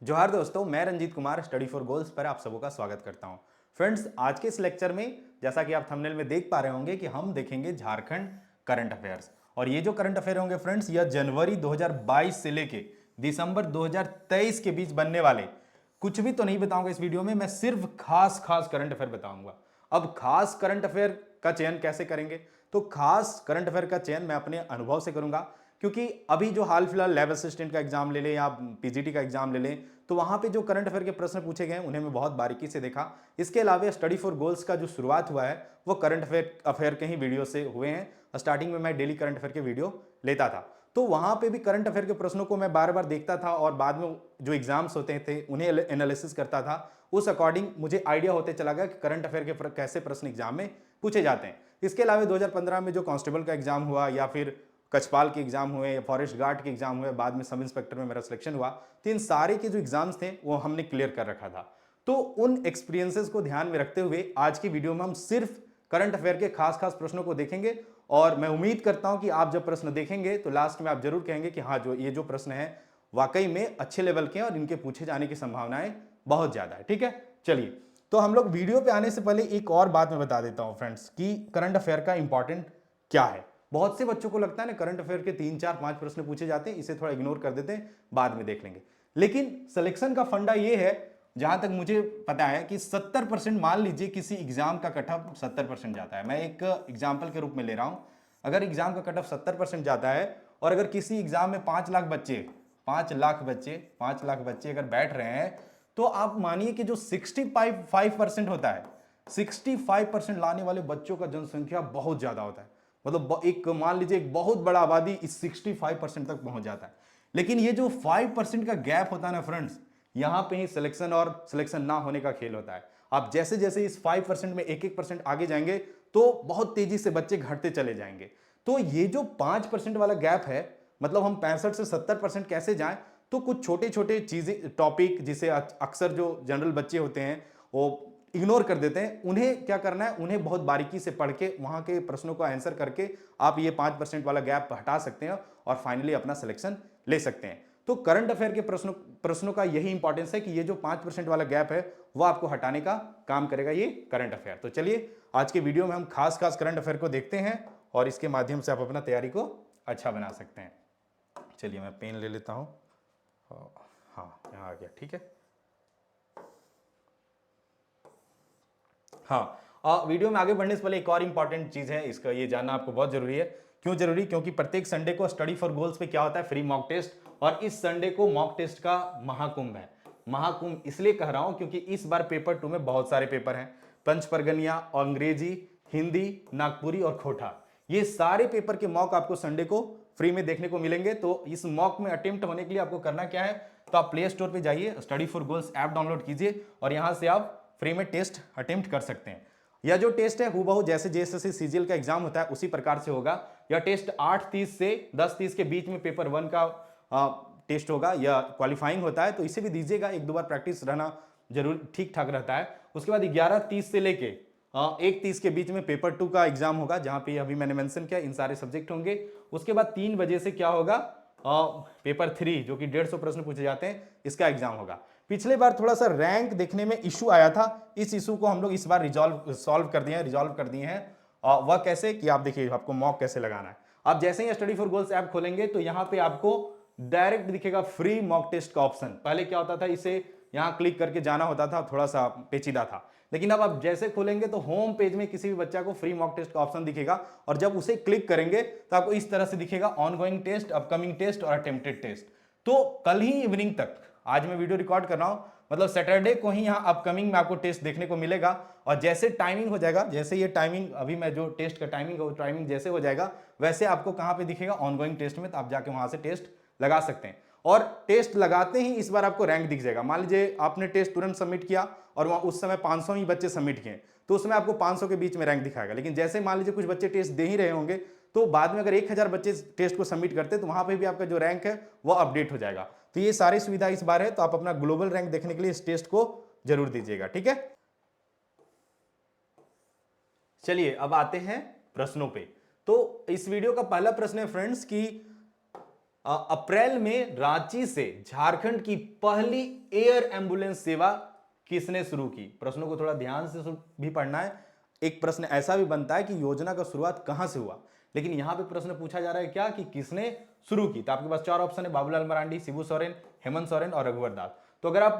जोहार दोस्तों, मैं Ranjeet Kumar study for goals पर आप सबों का स्वागत करता हूं। फ्रेंड्स, आज के इस लेक्चर में जैसा कि आप थंबनेल में देख पा रहे होंगे कि हम देखेंगे झारखंड करंट अफेयर्स। और ये जो करंट अफेयर होंगे फ्रेंड्स, यह जनवरी 2022 से लेके दिसंबर 2023 के बीच बनने वाले कुछ भी तो नहीं बताऊंगा इस वीडियो में। मैं सिर्फ खास खास करंट अफेयर बताऊंगा। अब खास करंट अफेयर का चयन कैसे करेंगे? तो खास करंट अफेयर का चयन मैं अपने अनुभव से करूंगा, क्योंकि अभी जो हाल फिलहाल लैब असिस्टेंट का एग्जाम ले लें या पीजीटी का एग्जाम ले लें, तो वहां पे जो करंट अफेयर के प्रश्न पूछे गए उन्हें मैं बहुत बारीकी से देखा। इसके अलावा स्टडी फॉर गोल्स का जो शुरुआत हुआ है वो करंट अफेयर के ही वीडियो से हुए हैं। स्टार्टिंग में मैं डेली करंट अफेयर के वीडियो लेता था, तो वहां पे भी करंट अफेयर के प्रश्नों को मैं बार बार देखता था और बाद में जो एग्जाम्स होते थे उन्हें एनालिसिस करता था। उस अकॉर्डिंग मुझे आइडिया होते चला गया कि करंट अफेयर के कैसे प्रश्न एग्जाम में पूछे जाते हैं। इसके अलावा 2015 में जो कांस्टेबल का एग्जाम हुआ, या फिर कचपाल के एग्जाम हुए, या फॉरेस्ट गार्ड के एग्जाम हुए, बाद में सब इंस्पेक्टर में मेरा सिलेक्शन हुआ, तो इन सारे के जो एग्जाम्स थे वो हमने क्लियर कर रखा था। तो उन एक्सपीरियंसेस को ध्यान में रखते हुए आज की वीडियो में हम सिर्फ करंट अफेयर के खास खास प्रश्नों को देखेंगे। और मैं उम्मीद करता हूं कि आप जब प्रश्न देखेंगे तो लास्ट में आप जरूर कहेंगे कि हाँ, जो प्रश्न है वाकई में अच्छे लेवल के हैं और इनके पूछे जाने की संभावनाएं बहुत ज्यादा है। ठीक है, चलिए। तो हम लोग वीडियो पे आने से पहले एक और बात मैं बता देता हूं फ्रेंड्स, कि करंट अफेयर का इंपॉर्टेंट क्या है। बहुत से बच्चों को लगता है ना करंट अफेयर के 3 4 5 प्रश्न पूछे जाते हैं, इसे थोड़ा इग्नोर कर देते हैं, बाद में देख लेंगे। लेकिन सिलेक्शन का फंडा ये है, जहां तक मुझे पता है, कि 70%, मान लीजिए किसी एग्जाम का कट ऑफ 70% जाता है। मैं एक एग्जाम्पल के रूप में ले रहा हूं। अगर एग्जाम का कट ऑफ 70% जाता है और अगर किसी एग्जाम में 5 लाख बच्चे अगर बैठ रहे हैं, तो आप मानिए कि जो 65% होता है, 65% लाने वाले बच्चों का जनसंख्या बहुत ज्यादा होता है। मतलब एक मान लीजिए एक बहुत बड़ा आबादी इस 65% तक पहुंच जाता है। लेकिन ये जो 5% का गैप होता है ना फ्रेंड्स, यहां पे ही सिलेक्शन और सिलेक्शन ना होने का खेल होता है। आप जैसे जैसे इस 5% में 1-1% आगे जाएंगे तो बहुत तेजी से बच्चे घटते चले जाएंगे। तो ये जो 5% वाला गैप है, मतलब हम 65 से 70% कैसे जाएं? तो कुछ छोटे छोटे चीजें, टॉपिक जिसे अक्सर जो जनरल बच्चे होते हैं वो इग्नोर कर देते हैं, उन्हें क्या करना है, उन्हें बहुत बारीकी से पढ़ के वहां के प्रश्नों को आंसर करके आप ये 5% वाला गैप हटा सकते हैं और फाइनली अपना सिलेक्शन ले सकते हैं। तो करंट अफेयर के प्रश्नों का यही इंपॉर्टेंस है कि ये जो 5% वाला गैप है वो आपको हटाने का काम करेगा ये करंट अफेयर। तो चलिए, आज के वीडियो में हम खास खास करंट अफेयर को देखते हैं और इसके माध्यम से आप अपना तैयारी को अच्छा बना सकते हैं। चलिए, मैं पेन ले लेता हूं। हाँ, यहाँ आ गया। ठीक है। हाँ, वीडियो में आगे बढ़ने से पहले एक और इंपॉर्टेंट चीज है, इसका ये जानना आपको बहुत जरूरी है। क्यों जरूरी? क्योंकि प्रत्येक संडे को स्टडी फॉर गोल्स पे क्या होता है, फ्री मॉक टेस्ट। और इस संडे को मॉक टेस्ट का महाकुंभ है। महाकुंभ इसलिए कह रहा हूं क्योंकि इस बार पेपर 2 में बहुत सारे पेपर हैं। पंचपरगनिया, अंग्रेजी, हिंदी, नागपुरी और खोटा, ये सारे पेपर के मॉक आपको संडे को फ्री में देखने को मिलेंगे। तो इस मॉक में अटेम्प्ट होने के लिए आपको करना क्या है, तो आप प्ले स्टोर पे जाइए, study for goals app download कीजिए और यहां से आप फ्री में टेस्ट अटेम्प्ट कर सकते हैं। यह जो टेस्ट है हूबहू जैसे जेएसएससी सीजीएल का एग्जाम होता है उसी प्रकार से होगा। यह टेस्ट 8:30 से 10:30 के बीच में पेपर 1 का टेस्ट होगा। यह क्वालिफाइंग होता है, तो इसे भी दीजिएगा, 1-2 बार प्रैक्टिस रहना जरूर ठीक ठाक रहता है। उसके बाद 11:30 से लेके 1:30 के बीच में पेपर 2 का एग्जाम होगा, जहां पे अभी मैंने मेंशन किया इन सारे सब्जेक्ट होंगे। उसके बाद 3 बजे से क्या होगा, पेपर 3 जो कि 150 प्रश्न पूछे जाते हैं, इसका एग्जाम होगा। पिछले बार थोड़ा सा रैंक देखने में इशू आया था, इस इशू को हम लोग इस बार रिजॉल्व कर दिए हैं। वह कैसे कि आप देखिए आपको मॉक कैसे लगाना है। आप जैसे ही स्टडी फॉर गोल्स ऐप खोलेंगे तो यहां पे आपको डायरेक्ट दिखेगा फ्री मॉक टेस्ट का ऑप्शन। पहले क्या होता था, इसे यहां क्लिक करके जाना होता था, थोड़ा सा पेचीदा था। लेकिन अब आप जैसे खोलेंगे तो होम पेज में किसी भी बच्चा को फ्री मॉक टेस्ट का ऑप्शन दिखेगा और जब उसे क्लिक करेंगे तो आपको इस तरह से दिखेगा, ऑनगोइंग टेस्ट, अपकमिंग टेस्ट और अटेम्प्टेड टेस्ट। तो कल ही इवनिंग तक, आज मैं वीडियो रिकॉर्ड कर रहा हूं, मतलब सैटरडे को ही यहां अपकमिंग में आपको टेस्ट देखने को मिलेगा। और जैसे टाइमिंग हो जाएगा, जैसे ये टाइमिंग अभी मैं जो टेस्ट का टाइमिंग जैसे हो जाएगा, वैसे आपको कहां पे दिखेगा, ऑनगोइंग टेस्ट में, तो आप जाके वहां से टेस्ट लगा सकते हैं। और टेस्ट लगाते ही इस बार आपको रैंक दिख जाएगा। मान लीजिए आपने टेस्ट तुरंत सबमिट किया और वहां उस समय 500 ही बच्चे सबमिट किए, तो उसमें आपको 500 के बीच में रैंक दिखाएगा। लेकिन जैसे मान लीजिए कुछ बच्चे टेस्ट दे ही रहे होंगे, तो बाद में अगर 1000 बच्चे टेस्ट को सबमिट करते तो वहां पे भी आपका जो रैंक है वो अपडेट हो जाएगा। तो ये सारी सुविधा इस बार है, तो आप अपना ग्लोबल रैंक देखने के लिए इस टेस्ट को जरूर दीजिएगा। ठीक है, चलिए अब आते हैं प्रश्नों पे। तो इस वीडियो का पहला प्रश्न है फ्रेंड्स कि अप्रैल में रांची से झारखंड की पहली एयर एम्बुलेंस सेवा किसने शुरू की? प्रश्नों को थोड़ा ध्यान से भी पढ़ना है। एक प्रश्न ऐसा भी बनता है कि योजना का शुरुआत कहां से हुआ, लेकिन यहां पे प्रश्न पूछा जा रहा है क्या कि किसने शुरू की। तो आपके पास चार ऑप्शन है, बाबूलाल मरांडी, शिबू सोरेन, हेमंत सोरेन और रघुवर दास। तो अगर आप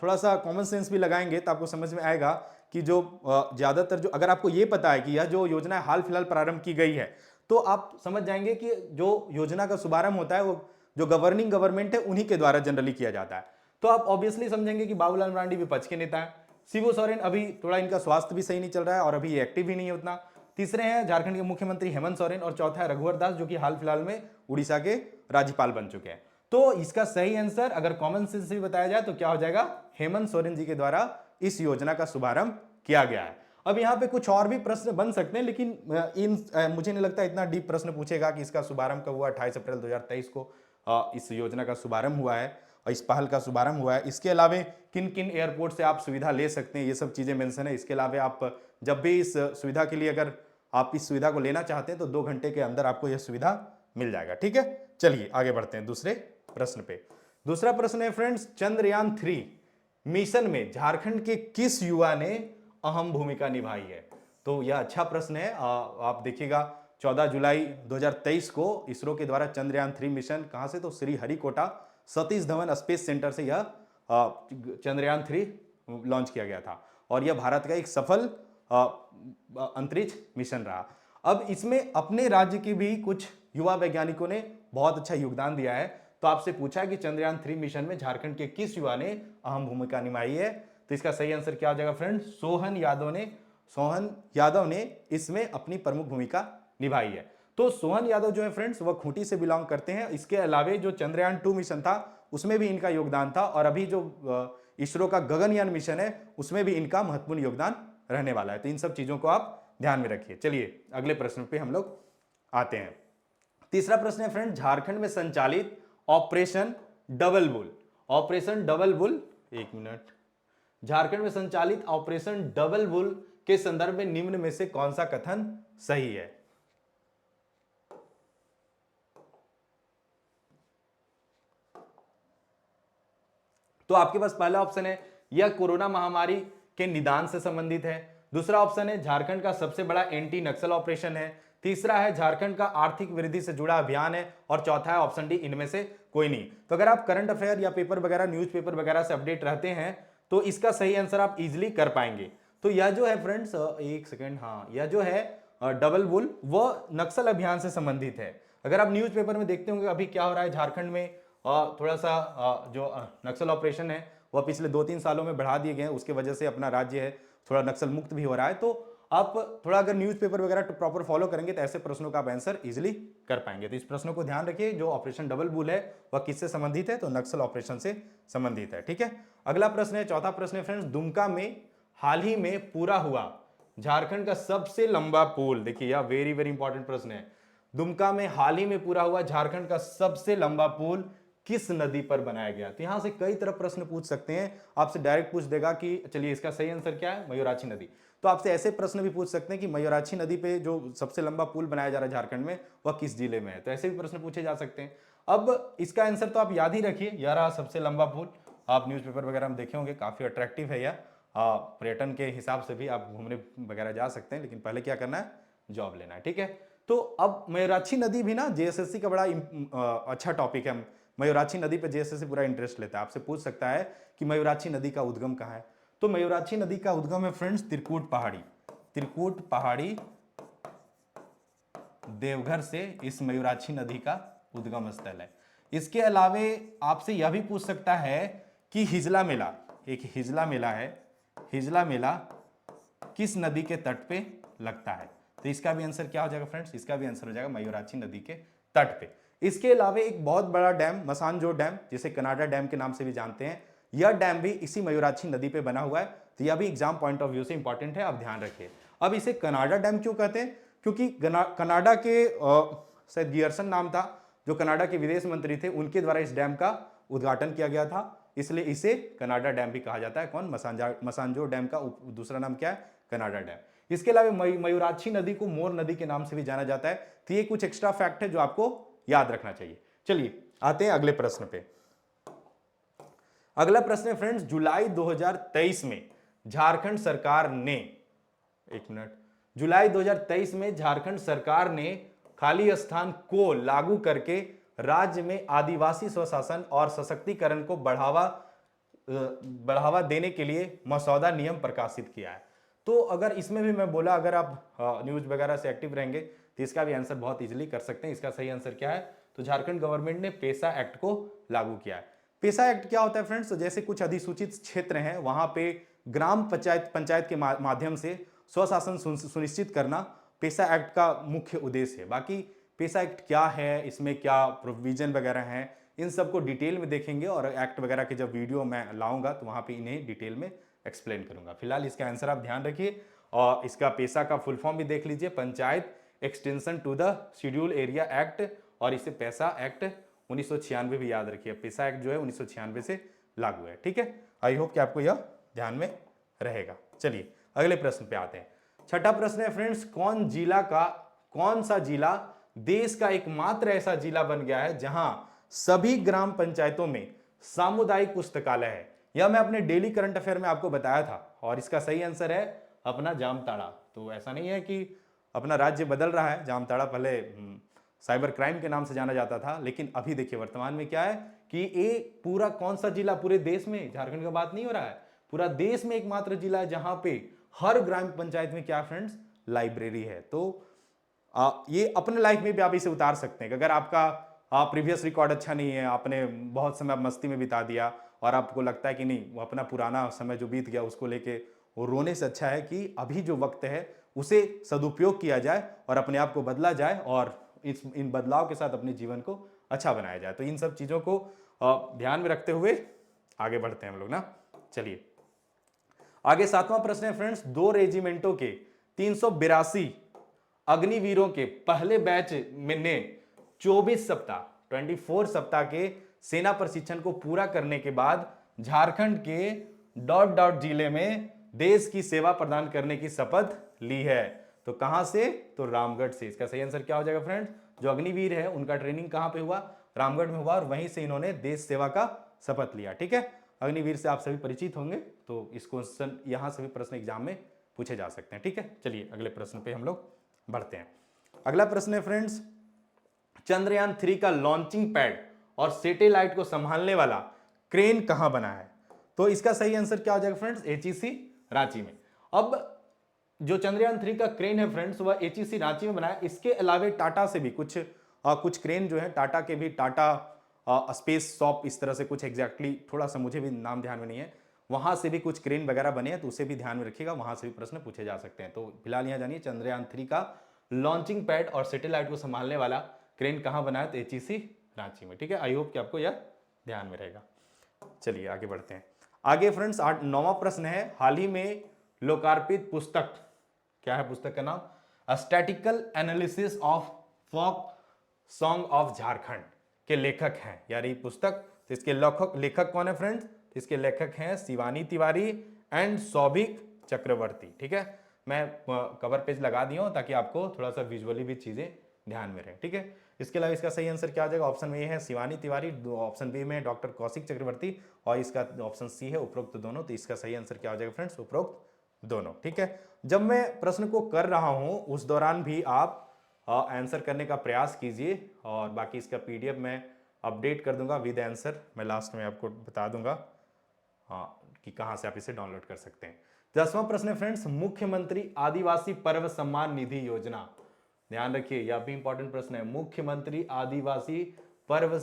थोड़ा सा कॉमन सेंस भी लगाएंगे तो आपको समझ में आएगा कि जो ज्यादातर जो, अगर आपको ये पता है कि यह जो योजना हाल फिलहाल प्रारंभ की गई है, तो आप समझ जाएंगे कि जो योजना का शुभारंभ होता है वो जो गवर्निंग गवर्नमेंट है उन्हीं के द्वारा जनरली किया जाता है। तो आप ऑब्वियसली समझेंगे कि बाबूलाल मरांडी विपक्ष के नेता है, शिबू सोरेन अभी थोड़ा इनका स्वास्थ्य भी सही नहीं चल रहा है और अभी एक्टिव भी नहीं है उतना, तीसरे हैं झारखंड के मुख्यमंत्री हेमंत सोरेन और चौथा है रघुवर दास जो कि हाल फिलहाल में उड़ीसा के राज्यपाल बन चुके हैं। तो इसका सही आंसर अगर कॉमन सेंस से भी बताया जाए तो क्या हो जाएगा, हेमंत सोरेन जी के द्वारा इस योजना का शुभारंभ किया गया है। अब यहाँ पे कुछ और भी प्रश्न बन सकते हैं, लेकिन मुझे नहीं लगता इतना डीप प्रश्न पूछेगा कि इसका शुभारंभ कब हुआ। 28 अप्रैल 2023 को इस योजना का शुभारंभ हुआ है और इस पहल का शुभारंभ हुआ है। इसके अलावा किन किन एयरपोर्ट से आप सुविधा ले सकते हैं, ये सब चीजें मेंशन है। इसके अलावा आप जब भी इस सुविधा के लिए, अगर आप इस सुविधा को लेना चाहते हैं तो 2 घंटे के अंदर आपको यह सुविधा मिल जाएगा। ठीक है, चलिए आगे बढ़ते हैं दूसरे प्रश्न पे। दूसरा प्रश्न है फ्रेंड्स, चंद्रयान 3 मिशन में झारखंड के किस युवा ने अहम भूमिका निभाई है? तो यह अच्छा प्रश्न है। आप देखिएगा 14 जुलाई 2023 को इसरो के द्वारा चंद्रयान 3 मिशन कहां से, तो श्री हरिकोटा सतीश धवन स्पेस सेंटर से यह चंद्रयान 3 लॉन्च किया गया था और यह भारत का एक सफल अंतरिक्ष मिशन रहा। अब इसमें अपने राज्य के भी कुछ युवा वैज्ञानिकों ने बहुत अच्छा योगदान दिया है। तो आपसे पूछा है कि चंद्रयान 3 मिशन में झारखंड के किस युवा ने अहम भूमिका निभाई है? तो इसका सही आंसर क्या हो जाएगा फ्रेंड्स, सोहन यादव ने इसमें अपनी प्रमुख भूमिका निभाई है। तो सोहन यादव जो है फ्रेंड्स वह खूंटी से बिलोंग करते हैं। इसके अलावा जो चंद्रयान 2 मिशन था उसमें भी इनका योगदान था और अभी जो इसरो का गगनयान मिशन है उसमें भी इनका महत्वपूर्ण योगदान रहने वाला है। तो इन सब चीजों को आप ध्यान में रखिए। चलिए अगले प्रश्न पे हम लोग आते हैं। तीसरा प्रश्न है फ्रेंड, झारखंड में संचालित operation double bull, operation double bull, एक मिनट, झारखंड में संचालित ऑपरेशन डबल बुल के संदर्भ में निम्न में से कौन सा कथन सही है? तो आपके पास पहला ऑप्शन है यह कोरोना महामारी के निदान से संबंधित है, दूसरा ऑप्शन है झारखंड का सबसे बड़ा एंटी नक्सल ऑपरेशन है, तीसरा है झारखंड का आर्थिक वृद्धि से जुड़ा अभियान है और चौथा है ऑप्शन डी इनमें से कोई नहीं। तो अगर आप करंट अफेयर या पेपर वगैरह न्यूज़पेपर वगैरह से अपडेट रहते हैं तो इसका सही आंसर आप इजीली कर पाएंगे। तो यह जो है फ्रेंड्स, एक सेकेंड, हाँ, यह जो है डबल बुल वह नक्सल अभियान से संबंधित है। अगर आप न्यूज़पेपर में देखते होंगे अभी क्या हो रहा है झारखंड में, थोड़ा सा जो नक्सल ऑपरेशन है वह पिछले 2-3 सालों में बढ़ा दिए गए हैं, उसके वजह से अपना राज्य है थोड़ा नक्सल मुक्त भी हो रहा है। तो आप थोड़ा अगर न्यूज़पेपर वगैरह प्रॉपर फॉलो करेंगे तो ऐसे प्रश्नों का आप आंसर इजीली कर पाएंगे। तो इस प्रश्नों को ध्यान रखिए, जो ऑपरेशन डबल बुल है वह किससे संबंधित है? तो नक्सल ऑपरेशन से संबंधित है। ठीक है, अगला प्रश्न है, चौथा प्रश्न है फ्रेंड्स, दुमका में हाल ही में पूरा हुआ झारखंड का सबसे लंबा पुल, देखिए यह वेरी वेरी इंपॉर्टेंट प्रश्न है, दुमका में हाल ही में पूरा हुआ झारखंड का सबसे लंबा पुल किस नदी पर बनाया गया? तो यहां से कई तरह प्रश्न पूछ सकते हैं, आपसे डायरेक्ट पूछ देगा कि चलिए इसका सही आंसर क्या है, मयूराक्षी नदी। तो आपसे ऐसे प्रश्न भी पूछ सकते हैं कि मयूराक्षी नदी पे जो सबसे लंबा पुल बनाया जा रहा है झारखंड में वह किस जिले में है? तो ऐसे भी प्रश्न पूछे जा सकते हैं। अब इसका आंसर तो आप याद ही रखिए, यह रहा सबसे लंबा पुल। आप न्यूज़पेपर वगैरह में देखे होंगे, काफी अट्रैक्टिव है यह, पर्यटन के हिसाब से भी आप घूमने वगैरह जा सकते हैं, लेकिन पहले क्या करना है, जॉब लेना है। ठीक है, तो अब मयूराक्षी नदी भी ना जेएसएससी का बड़ा अच्छा टॉपिक है। मयूराक्षी नदी पे जेएसएससी पूरा इंटरेस्ट लेता है, आपसे पूछ सकता है कि मयूराक्षी नदी का उद्गम कहाँ है? तो मयूराक्षी नदी का उद्गम है फ्रेंड्स त्रिकूट पहाड़ी, त्रिकूट पहाड़ी देवघर से इस मयूराक्षी नदी का उद्गम स्थल है। इसके अलावे आपसे यह भी पूछ सकता है कि हिजला मेला, एक हिजला मेला है, हिजला मेला किस नदी के तट पे लगता है? तो इसका भी आंसर क्या हो जाएगा फ्रेंड्स? इसका भी आंसर हो जाएगा मयूराक्षी नदी के तट पे। इसके अलावा एक बहुत बड़ा डैम मसानजोर डैम, जिसे कनाडा डैम के नाम से भी जानते हैं, यह डैम भी इसी मयूराक्षी नदी पे बना हुआ है। तो यह भी एग्जाम पॉइंट ऑफ व्यू से इंपॉर्टेंट है, आप ध्यान रखिए। अब इसे कनाडा डैम क्यों कहते हैं? क्योंकि कनाडा के शायद गियर्सन नाम था, जो कनाडा के विदेश मंत्री थे, उनके द्वारा इस डैम का उद्घाटन किया गया था, इसलिए इसे कनाडा डैम भी कहा जाता है। कौन? मसानजोर डैम का दूसरा नाम क्या है? Canada dam. इसके अलावा मयूराक्षी नदी को मोर नदी के नाम से भी जाना जाता है। तो ये कुछ एक्स्ट्रा फैक्ट है जो आपको याद रखना चाहिए। चलिए आते हैं अगले प्रश्न पे। अगला प्रश्न है फ्रेंड्स, जुलाई 2023 में झारखंड सरकार ने, एक मिनट, जुलाई 2023 में झारखंड सरकार ने खाली स्थान को लागू करके राज्य में आदिवासी स्वशासन और सशक्तिकरण को बढ़ावा देने के लिए मसौदा नियम प्रकाशित किया है। तो अगर इसमें भी मैं बोला, अगर आप न्यूज वगैरह से एक्टिव रहेंगे तो इसका भी आंसर बहुत इजीली कर सकते हैं। इसका सही आंसर क्या है? तो झारखंड गवर्नमेंट ने पेसा एक्ट को लागू किया है। पेसा एक्ट क्या होता है फ्रेंड्स? तो जैसे कुछ अधिसूचित क्षेत्र हैं वहां पे ग्राम पंचायत के माध्यम से स्वशासन सुनिश्चित करना पेसा एक्ट का मुख्य उद्देश्य है। बाकी पेसा एक्ट क्या है, इसमें क्या प्रोविजन वगैरह हैं, इन सबको डिटेल में देखेंगे और एक्ट वगैरह के जब वीडियो मैं लाऊंगा तो वहां पे इन्हें डिटेल में एक्सप्लेन करूंगा। फिलहाल इसका आंसर आप ध्यान रखिए और इसका पेसा का फुल फॉर्म भी देख लीजिए, panchayat extension to the schedule area act, और इसे पेसा एक्ट 1996 भी याद रखिए। पेसा एक्ट जो है 1996 से लागू है। ठीक है, आई होप कि आपको यह ध्यान में रहेगा। चलिए अगले प्रश्न पे आते हैं। छठा प्रश्न है फ्रेंड्स, कौन सा जिला देश का एकमात्र ऐसा जिला बन गया है जहां सभी ग्राम पंचायतों में सामुदायिक पुस्तकालय है? यह मैं अपने डेली करंट अफेयर में आपको बताया था और इसका सही आंसर है अपना जामताड़ा। तो ऐसा नहीं है कि अपना राज्य बदल रहा है, जामताड़ा पहले साइबर क्राइम के नाम से जाना जाता था, लेकिन अभी देखिए वर्तमान में क्या है कि ये पूरा कौन सा जिला, पूरे देश में, झारखंड का बात नहीं हो रहा है, पूरा देश में एकमात्र जिला है जहां पे हर ग्राम पंचायत में क्या फ्रेंड्स, लाइब्रेरी है। तो ये अपने लाइफ में भी आप इसे उतार सकते हैं कि अगर आपका प्रीवियस रिकॉर्ड अच्छा नहीं है, आपने बहुत समय मस्ती में बिता दिया और आपको लगता है कि नहीं, वो अपना पुराना समय जो बीत गया उसको लेके वो रोने से अच्छा है कि अभी जो वक्त है उसे सदुपयोग किया जाए और अपने आप को बदला जाए और इन बदलाव के साथ अपने जीवन को अच्छा बनाया जाए। तो इन सब चीज़ों को ध्यान में रखते हुए आगे बढ़ते हैं हम लोग ना। चलिए आगे सातवां प्रश्न है फ्रेंड्स, 2 रेजिमेंटों के 382 अग्निवीरों के पहले बैच ने 24 सप्ताह के सेना प्रशिक्षण को पूरा करने के बाद झारखंड के डॉट डॉट जिले में देश की सेवा प्रदान करने की शपथ ली है। तो कहां से? तो रामगढ़ से। इसका सही आंसर क्या हो जाएगा फ्रेंड्स? जो अग्निवीर है उनका ट्रेनिंग कहां पे हुआ? रामगढ़ में हुआ और वहीं से इन्होंने देश सेवा का शपथ लिया। ठीक है, अग्निवीर से आप सभी परिचित होंगे, तो इस क्वेश्चन यहां से भी प्रश्न एग्जाम में पूछे जा सकते हैं। ठीक है, चलिए अगले प्रश्न पे हम लोग बढ़ते हैं। अगला प्रश्न है फ्रेंड्स, चंद्रयान 3 का लॉन्चिंग पैड और सैटेलाइट को संभालने वाला क्रेन कहां बना है? तो इसका सही आंसर क्या हो जाएगा फ्रेंड्स? एचईसी रांची में। अब जो चंद्रयान 3 का क्रेन है फ्रेंड्स वह एचईसी रांची में बना है। इसके अलावे टाटा से भी कुछ क्रेन जो है, टाटा के भी, टाटा स्पेस शॉप, इस तरह से कुछ एग्जैक्टली थोड़ा सा मुझे भी नाम ध्यान में नहीं है, वहां से भी कुछ क्रेन वगैरह बने हैं, तो उसे भी ध्यान में रखिएगा, वहां से भी प्रश्न पूछे जा सकते हैं। तो फिलहाल यहां जानिए चंद्रयान 3 का लॉन्चिंग पैड और सैटेलाइट को संभालने वाला क्रेन कहां बना है? तो एचईसी रांची में। ठीक है, आई होप कि आपको यह ध्यान में रहेगा। चलिए आगे बढ़ते हैं। आगे फ्रेंड्स 9वां प्रश्न है, हाल ही में लोकार्पित पुस्तक, क्या है पुस्तक का नाम? Statistical analysis of folk song of Jharkhand के लेखक हैं यार पुस्तक। तो इसके लेखक कौन है फ्रेंड्स? इसके लेखक हैं शिवानी तिवारी एंड सौभिक चक्रवर्ती। ठीक है, मैं कवर पेज लगा दिया हूं ताकि आपको थोड़ा सा विजुअली भी चीजें ध्यान में रहे। ठीक है, इसके अलावा इसका सही आंसर क्या आ जाएगा? ऑप्शन ए है शिवानी तिवारी, ऑप्शन बी में डॉक्टर कौशिक चक्रवर्ती और इसका ऑप्शन सी है उपरोक्त दोनों। तो इसका सही आंसर क्या हो जाएगा फ्रेंड्स? उपरोक्त दोनों। ठीक है, जब मैं प्रश्न को कर रहा हूं उस दौरान भी आप आंसर करने का प्रयास कीजिए और बाकी इसका पीडीएफ मैं अपडेट कर दूंगा विद आंसर, मैं लास्ट में आपको बता दूंगा कि कहां से आप इसे डाउनलोड कर सकते हैं। 10वां प्रश्न है फ्रेंड्स, मुख्यमंत्री आदिवासी पर्व सम्मान निधि योजना, ध्यान रखिए यह भी इंपॉर्टेंट प्रश्न है। मुख्यमंत्री आदिवासी पर्व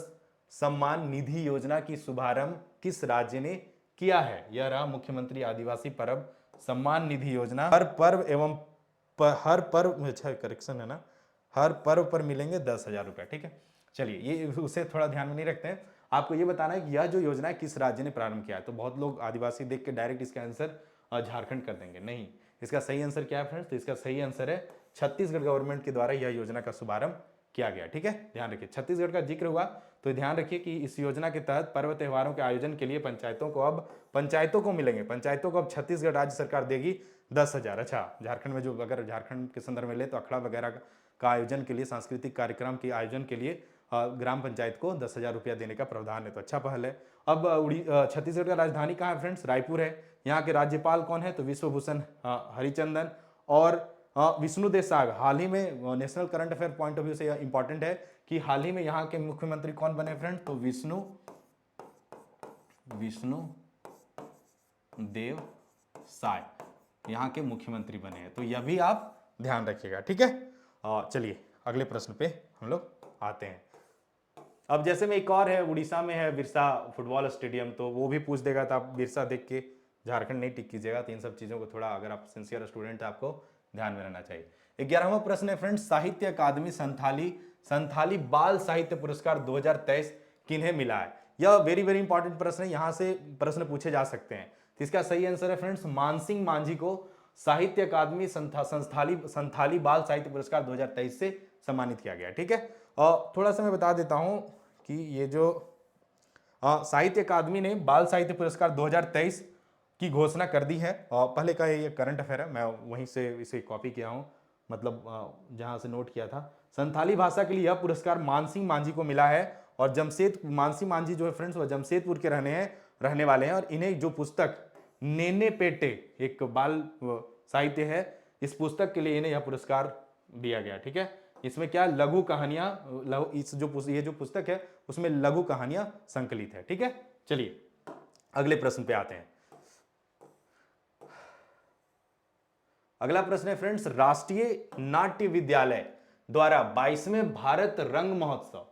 सम्मान निधि योजना की शुभारंभ किस राज्य ने किया है? यह रहा मुख्यमंत्री आदिवासी पर्व सम्मान निधि योजना। हर पर्व अच्छा करेक्शन है ना, हर पर्व पर मिलेंगे 10,000 रुपए। ठीक है, चलिए ये उसे थोड़ा ध्यान में नहीं रखते हैं, आपको ये बताना है कि यह जो योजना है किस राज्य ने प्रारंभ किया है। तो बहुत लोग आदिवासी देख के डायरेक्ट इसका आंसर झारखंड कर देंगे, नहीं, इसका सही आंसर क्या है फ्रेंड्स? तो इसका सही आंसर है छत्तीसगढ़ गवर्नमेंट के द्वारा यह योजना का शुभारंभ किया गया। ठीक है, ध्यान रखिए छत्तीसगढ़ का जिक्र हुआ तो ध्यान रखिए कि इस योजना के तहत पर्व त्योहारों के आयोजन के लिए पंचायतों को मिलेंगे, पंचायतों को अब छत्तीसगढ़ राज्य सरकार देगी 10,000। अच्छा, झारखंड में जो, अगर झारखंड के संदर्भ में ले तो अखड़ा वगैरह का आयोजन के लिए, सांस्कृतिक कार्यक्रम के आयोजन के लिए ग्राम पंचायत को 10,000 रुपया देने का प्रावधान है, तो अच्छा पहल है। अब छत्तीसगढ़ का राजधानी कहाँ है फ्रेंड्स? रायपुर है। यहाँ के राज्यपाल कौन है? तो विश्वभूषण हरिचंदन। और विष्णु देसाग हाल ही में, national current affair point of view से इंपॉर्टेंट है कि हाल ही में यहाँ के मुख्यमंत्री कौन बने फ्रेंड? तो विष्णु देव साय यहाँ के मुख्यमंत्री बने हैं, तो यह भी आप ध्यान रखिएगा, ठीक है। चलिए अगले प्रश्न पे हम लोग आते हैं। अब जैसे में एक और है, उड़ीसा में है बिरसा फुटबॉल स्टेडियम, तो वो भी पूछ देगा, तो आप बिरसा देख के झारखंड नहीं टिक कीजिएगा। तो इन सब चीजों को थोड़ा, अगर आप सिंसियर स्टूडेंट है, आपको ध्यान में रहना चाहिए। 11वां प्रश्न है फ्रेंड्स, साहित्य अकादमी संथाली बाल साहित्य पुरस्कार 2023 किन्हें मिला है? यह वेरी वेरी इंपॉर्टेंट प्रश्न है, यहां से प्रश्न पूछे जा सकते हैं। तो इसका सही आंसर है फ्रेंड्स, मानसिंह मांझी को साहित्य अकादमी संथाली बाल साहित्य पुरस्कार 2023 से सम्मानित किया गया, ठीक है। और थोड़ा सा मैं बता देता हूं कि ये जो साहित्य अकादमी ने बाल साहित्य पुरस्कार 2023 की घोषणा कर दी है, और पहले का ये करंट अफेयर है, मैं वहीं से इसे कॉपी किया हूं, मतलब जहां से नोट किया था। संथाली भाषा के लिए यह पुरस्कार मानसिंह मांझी को मिला है, और मानसिंह मांझी जो है फ्रेंड्स, वह जमशेदपुर के रहने वाले हैं, और इन्हें जो पुस्तक नेने पेटे एक बाल साहित्य है, इस पुस्तक के लिए इन्हें यह पुरस्कार दिया गया, ठीक है। इसमें क्या लघु कहानियां, ये जो पुस्तक है उसमें लघु कहानियां संकलित है, ठीक है। चलिए अगले प्रश्न पे आते हैं। अगला प्रश्न है फ्रेंड्स, राष्ट्रीय नाट्य विद्यालय द्वारा 22वें भारत रंग महोत्सव,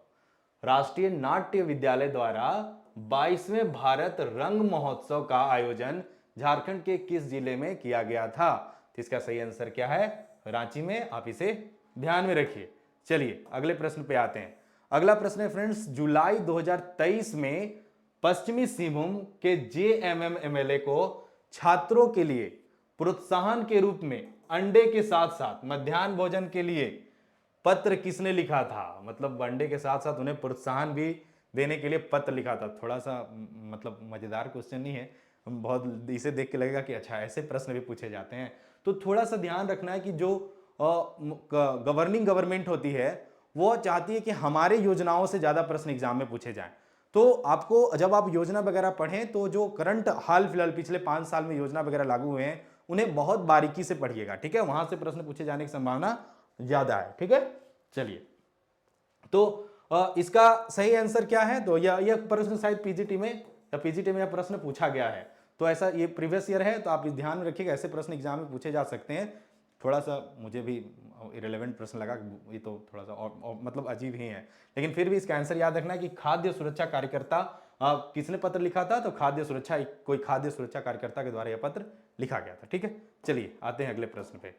राष्ट्रीय नाट्य विद्यालय द्वारा 22वें भारत रंग महोत्सव का आयोजन झारखंड के किस जिले में किया गया था? तो इसका सही आंसर क्या है? रांची में। आप इसे ध्यान में रखिए। चलिए अगले प्रश्न पे आते हैं। अगला प्रश्न है फ्रेंड्स, जुलाई 2023 में पश्चिमी सिंहभूम के जेएमएम एमएलए को छात्रों के लिए प्रोत्साहन के रूप में अंडे के साथ साथ मध्याह्न भोजन के लिए पत्र किसने लिखा था? मतलब अंडे के साथ साथ उन्हें प्रोत्साहन भी देने के लिए पत्र लिखा था। थोड़ा सा मतलब मजेदार क्वेश्चन नहीं है, बहुत इसे देख के लगेगा कि अच्छा ऐसे प्रश्न भी पूछे जाते हैं। तो थोड़ा सा ध्यान रखना है कि जो गवर्नमेंट होती है वो चाहती है कि हमारे योजनाओं से ज्यादा प्रश्न एग्जाम में पूछे जाएं। तो आपको जब आप योजना वगैरह पढ़ें तो जो करंट हाल फिलहाल पिछले 5 साल में योजना वगैरह लागू हुए हैं उन्हें बहुत बारीकी से पढ़िएगा, ठीक है। वहां से प्रश्न पूछे जाने की संभावना ज्यादा है, ठीक है। चलिए तो इसका सही आंसर क्या है? तो यह प्रश्न शायद पीजीटी में यह प्रश्न पूछा गया है, तो ऐसा ये प्रीवियस ईयर है, तो आप इस ध्यान में रखिएगा, ऐसे प्रश्न एग्जाम में पूछे जा सकते हैं। थोड़ा सा मुझे भी इरेलेवेंट प्रश्न लगा, ये तो थोड़ा सा और मतलब अजीब ही है, लेकिन फिर भी इसका आंसर याद रखना है कि खाद्य सुरक्षा कार्यकर्ता किसने पत्र लिखा था? तो कोई खाद्य सुरक्षा कार्यकर्ता के द्वारा यह पत्र लिखा गया था, ठीक है। चलिए आते हैं अगले प्रश्न पे।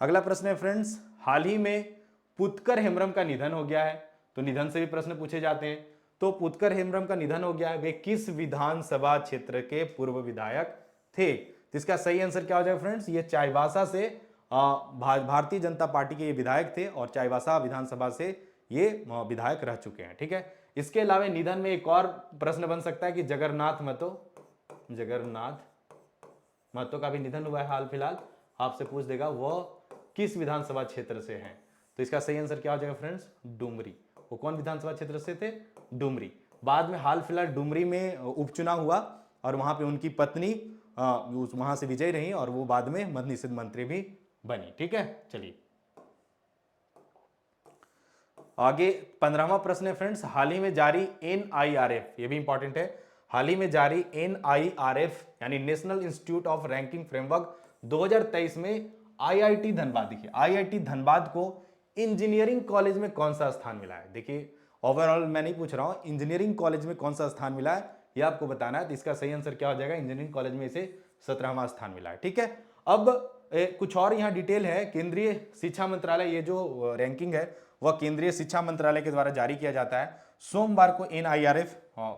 अगला प्रश्न है फ्रेंड्स, हाल ही में पुत्कर हेम्ब्रम का निधन हो गया है, तो निधन से भी प्रश्न पूछे जाते हैं। तो पुत्कर हेम्ब्रम का निधन हो गया है, वे किस विधानसभा क्षेत्र के पूर्व विधायक थे? तो इसका सही आंसर क्या हो जाएगा फ्रेंड्स? ये चाईबासा से भारतीय जनता पार्टी के ये विधायक थे, और चाईबासा विधानसभा से ये विधायक रह चुके हैं, ठीक है। इसके अलावा निधन में एक और प्रश्न बन सकता है कि जगन्नाथ महतो का भी निधन हुआ है हाल फिलहाल, आपसे पूछ देगा वो किस विधानसभा क्षेत्र से हैं। तो इसका सही आंसर क्या हो जाएगा फ्रेंड्स? डुमरी। वो कौन विधानसभा क्षेत्र से थे? डुमरी। बाद में हाल फिलहाल डुमरी में उपचुनाव हुआ, और वहां पे उनकी पत्नी वहां से विजयी रही, और वो बाद में मद्य निषेध मंत्री भी बनी, ठीक है। चलिए आगे 15वां प्रश्न है फ्रेंड्स, हाल ही में जारी NIRF, ये भी इंपॉर्टेंट है, हाल ही में जारी NIRF यानी national institute of ranking framework 2023 में IIT धनबाद, देखिए IIT धनबाद को इंजीनियरिंग कॉलेज में कौन सा स्थान मिला है? देखिए ओवरऑल मैं नहीं पूछ रहा हूं, इंजीनियरिंग कॉलेज में कौन सा स्थान मिला है यह आपको बताना है। तो इसका सही आंसर क्या हो जाएगा? इंजीनियरिंग कॉलेज में इसे 17वां स्थान मिला है, ठीक है। अब कुछ और यहाँ डिटेल है, केंद्रीय शिक्षा मंत्रालय, ये जो रैंकिंग है वह केंद्रीय शिक्षा मंत्रालय के द्वारा जारी किया जाता है। सोमवार को NIRF,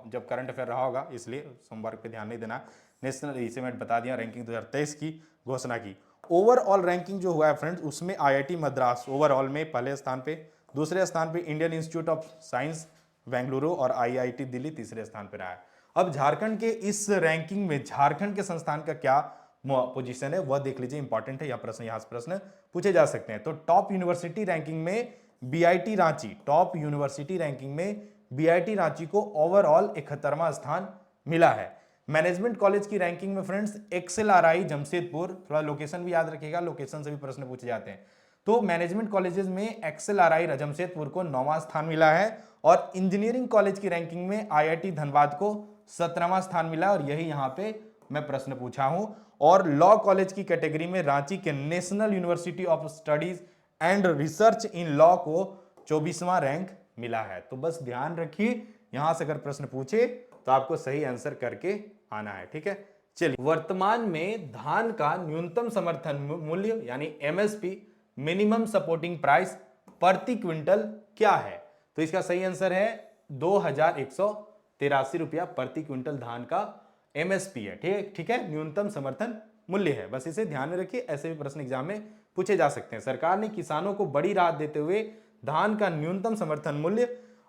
जब करंट अफेयर रहा होगा इसलिए सोमवार पे ध्यान नहीं देना, नेशनल, इसे मैं बता दिया, रैंकिंग 2023 की घोषणा की। ओवरऑल रैंकिंग जो हुआ है फ्रेंड्स उसमें IIT मद्रास ओवरऑल में पहले स्थान पे, दूसरे स्थान पे Indian institute of science Bengaluru और IIT दिल्ली तीसरे स्थान पे रहा है। अब झारखंड के इस रैंकिंग में झारखंड के संस्थान का क्या पोजीशन है वह देख लीजिए, इंपॉर्टेंट है, यह प्रश्न यहाँ से प्रश्न पूछे जा सकते हैं। तो टॉप यूनिवर्सिटी रैंकिंग में BIT Ranchi top university ranking में बीआईटी रांची को ओवरऑल 71वां स्थान मिला है। मैनेजमेंट कॉलेज की रैंकिंग में फ्रेंड्स एक्सएलआरआई जमशेदपुर, थोड़ा लोकेशन भी याद रखिएगा, लोकेशन से भी प्रश्न पूछे जाते हैं। तो मैनेजमेंट कॉलेजेस में एक्सएलआरआई जमशेदपुर को 9वां स्थान मिला है और इंजीनियरिंग कॉलेज की रैंकिंग में आईआईटी धनबाद को 17वां स्थान मिला और यही यहां पे मैं प्रश्न पूछा हूं। और लॉ कॉलेज की कैटेगरी में रांची के national university of studies and research in law को 24वां रैंक मिला है। तो बस ध्यान रखिए, यहां से अगर प्रश्न पूछे तो आपको सही आंसर करके आना है, ठीक है। चलिए, वर्तमान में धान का न्यूनतम समर्थन मूल्य यानी एमएसपी मिनिमम सपोर्टिंग प्राइस प्रति क्विंटल क्या है? तो इसका सही आंसर है 2183 रुपया प्रति क्विंटल धान का एमएसपी है, ठीक है, न्यूनतम समर्थन मूल्य है। बस इसे ध्यान में रखिए, ऐसे भी प्रश्न एग्जाम में पूछे जा सकते हैं। सरकार ने किसानों को बड़ी राहत देते हुए धान का न्यूनतम समर्थन मूल्य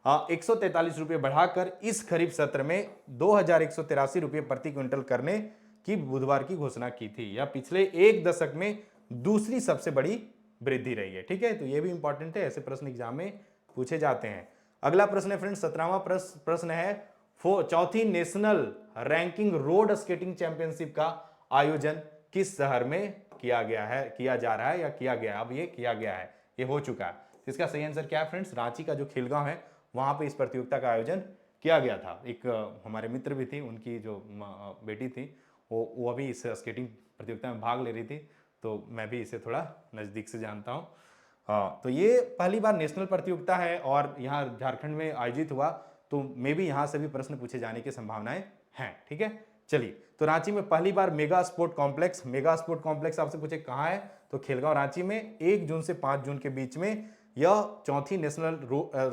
143 रुपये बढ़ाकर इस खरीफ सत्र में 2183 रुपये प्रति क्विंटल करने की बुधवार की घोषणा की थी। यह पिछले एक दशक में दूसरी सबसे बड़ी वृद्धि रही है, ठीक है। तो यह भी इंपॉर्टेंट है, ऐसे प्रश्न एग्जाम में पूछे जाते हैं। अगला प्रश्न है फ्रेंड्स 17वां प्रश्न है, चौथी national ranking road skating championship का आयोजन किस शहर में किया जा रहा है या किया गया? अब ये किया गया है, ये हो चुका है। इसका सही आंसर क्या है फ्रेंड्स? रांची का जो खेलगांव है वहां पे इस प्रतियोगिता का आयोजन किया गया था। एक हमारे मित्र भी थी, उनकी जो बेटी थी वो अभी इस स्केटिंग प्रतियोगिता में भाग ले रही थी, तो मैं भी इसे थोड़ा नज़दीक से जानता हूँ। तो ये पहली बार नेशनल प्रतियोगिता है और यहाँ झारखंड में आयोजित हुआ, तो मे भी यहाँ से भी प्रश्न पूछे जाने की संभावनाएं हैं, ठीक है। चलिए, तो रांची में पहली बार मेगा स्पोर्ट कॉम्प्लेक्स आपसे पूछे कहाँ है? तो खेलगांव रांची में 1 जून से 5 जून के बीच में यह चौथी national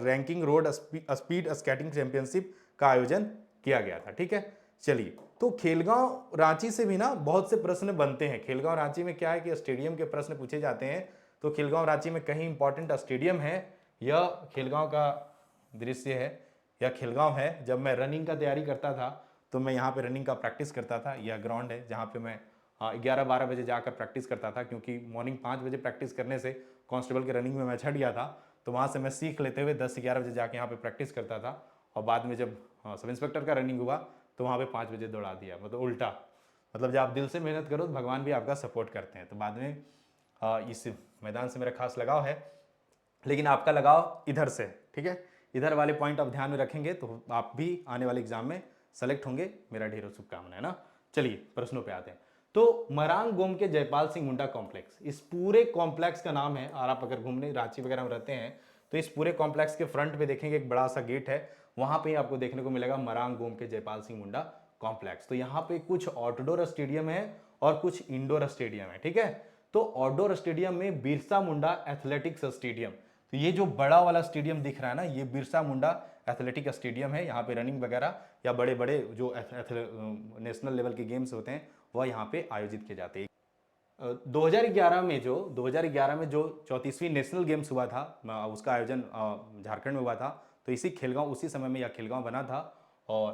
ranking road speed skating championship का आयोजन किया गया था, ठीक है। चलिए, तो खेलगांव रांची से भी ना बहुत से प्रश्न बनते हैं। खेलगांव रांची में क्या है कि स्टेडियम के प्रश्न पूछे जाते हैं, तो खेलगांव रांची में कहीं इंपॉर्टेंट स्टेडियम है। यह खेलगांव का दृश्य है, यह खेलगांव है। जब मैं रनिंग का तैयारी करता था तो मैं यहाँ पे रनिंग का प्रैक्टिस करता था। यह ग्राउंड है जहाँ पे मैं 11-12 बजे जाकर प्रैक्टिस करता था, क्योंकि मॉर्निंग 5 बजे प्रैक्टिस करने से कांस्टेबल के रनिंग में मैं छट गया था। तो वहाँ से मैं सीख लेते हुए 10-11 बजे जाके यहाँ पे प्रैक्टिस करता था और बाद में जब सब इंस्पेक्टर का रनिंग हुआ तो वहाँ पे 5 बजे दौड़ा दिया। मतलब उल्टा, मतलब जब आप दिल से मेहनत करो तो भगवान भी आपका सपोर्ट करते हैं। तो बाद में इस मैदान से मेरा खास लगाव है, लेकिन आपका लगाव इधर से, ठीक है। इधर वाले पॉइंट आप ध्यान में रखेंगे तो आप भी आने वाले एग्जाम में सेलेक्ट होंगे। मेरा ढेरों शुभकामनाएं ना। चलिए, प्रश्नों पे आते हैं। तो मरांग गोम के जयपाल सिंह मुंडा कॉम्प्लेक्स, इस पूरे कॉम्प्लेक्स का नाम है। और आप अगर घूमने रांची वगैरह में रहते हैं तो इस पूरे कॉम्प्लेक्स के फ्रंट पे देखेंगे एक बड़ा सा गेट है, वहां पे आपको देखने को मिलेगा मरांग गोम के जयपाल सिंह मुंडा कॉम्प्लेक्स। तो यहाँ पे कुछ आउटडोर स्टेडियम है और कुछ इंडोर स्टेडियम है, ठीक है। तो आउटडोर स्टेडियम में बिरसा मुंडा एथलेटिक्स स्टेडियम, तो ये जो बड़ा वाला स्टेडियम दिख रहा है ना, ये बिरसा मुंडा एथलेटिक स्टेडियम है। यहाँ पे रनिंग वगैरह या बड़े बड़े जो नेशनल लेवल के गेम्स होते हैं वह यहाँ पे आयोजित किए जाते हैं। 2011 में जो 34वीं नेशनल गेम्स हुआ था, उसका आयोजन झारखंड में हुआ था। तो इसी खेलगांव, उसी समय में यह खेलगांव बना था और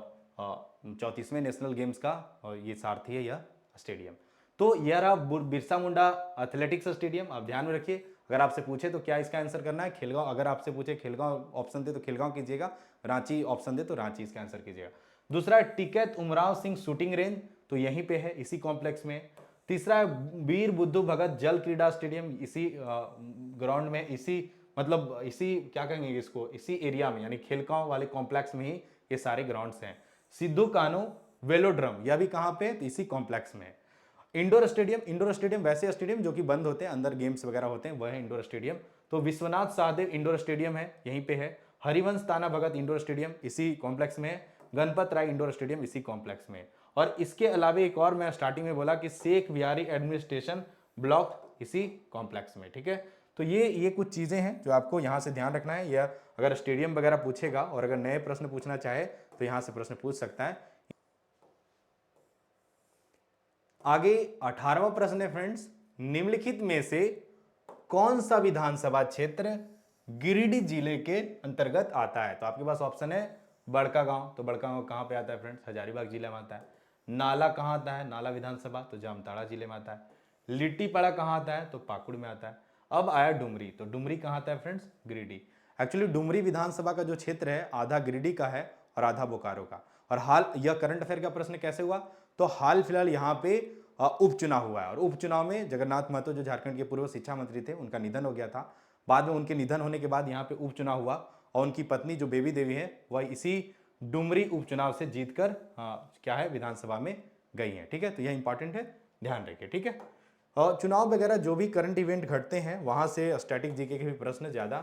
34वें नेशनल गेम्स का ये सारथी है यह स्टेडियम। तो यह रहा बिरसा मुंडा एथलेटिक्स स्टेडियम। आप ध्यान में रखिए, अगर आपसे पूछे तो क्या इसका आंसर करना है? खेलगांव। अगर आपसे पूछे खेलगांव ऑप्शन दे तो खेलगांव कीजिएगा, रांची ऑप्शन दे तो रांची इसका आंसर कीजिएगा। दूसरा है टिकैत उमराव सिंह शूटिंग रेंज, तो यहीं पे है, इसी कॉम्प्लेक्स में। तीसरा है वीर बुद्धू भगत जल क्रीड़ा स्टेडियम, इसी ग्राउंड में, इसी मतलब इसी क्या कहेंगे इसको, इसी एरिया में, यानी खेलगांव वाले कॉम्प्लेक्स में ही ये सारे ग्राउंड्स हैं। सिद्धू कान्हू वेलोड्रम, यह भी कहाँ पे? तो इसी कॉम्प्लेक्स में। इंडोर स्टेडियम वैसे स्टेडियम जो कि बंद होते हैं, अंदर गेम्स वगैरह होते हैं, वह है इंडोर स्टेडियम। तो विश्वनाथ सहदेव इंडोर स्टेडियम है, यहीं पे है। हरिवंश ताना भगत इंडोर स्टेडियम इसी कॉम्प्लेक्स में है। गणपत राय इंडोर स्टेडियम इसी कॉम्प्लेक्स में। और इसके अलावा एक और, मैं स्टार्टिंग में बोला कि शेख बिहारी एडमिनिस्ट्रेशन ब्लॉक इसी कॉम्प्लेक्स में, ठीक है। तो ये कुछ चीजें हैं जो आपको यहाँ से ध्यान रखना है। या अगर स्टेडियम वगैरह पूछेगा और अगर नए प्रश्न पूछना चाहे तो यहाँ से प्रश्न पूछ सकता है। आगे 18वां प्रश्न है फ्रेंड्स, निम्नलिखित में से कौन सा विधानसभा क्षेत्र गिरिडीह जिले के अंतर्गत आता है? तो आपके पास ऑप्शन है बड़का गांव, तो बड़का गांव कहां पे आता है फ्रेंड्स? हजारीबाग जिले में आता है। नाला कहां आता है? नाला विधानसभा, तो जामताड़ा जिले में आता है। लिट्टीपाड़ा कहां आता है? तो पाकुड़ में आता है। अब आया डुमरी, तो डुमरी कहाँ आता है फ्रेंड्स? गिरिडीह। एक्चुअली डुमरी विधानसभा का जो क्षेत्र है आधा गिरिडीह का है और आधा बोकारो का। और हाल यह करंट अफेयर का प्रश्न कैसे हुआ? तो हाल फिलहाल यहाँ पे उपचुनाव हुआ है और उपचुनाव में जगन्नाथ महतो जो झारखंड के पूर्व शिक्षा मंत्री थे उनका निधन हो गया था। बाद में उनके निधन होने के बाद यहाँ पे उपचुनाव हुआ और उनकी पत्नी जो बेबी देवी है वह इसी डुमरी उपचुनाव से जीतकर क्या है विधानसभा में गई है। ठीक है, तो यह इंपॉर्टेंट है, ध्यान रखिए। ठीक है, और चुनाव वगैरह जो भी करंट इवेंट घटते हैं वहां से स्टैटिक जीके के भी प्रश्न ज्यादा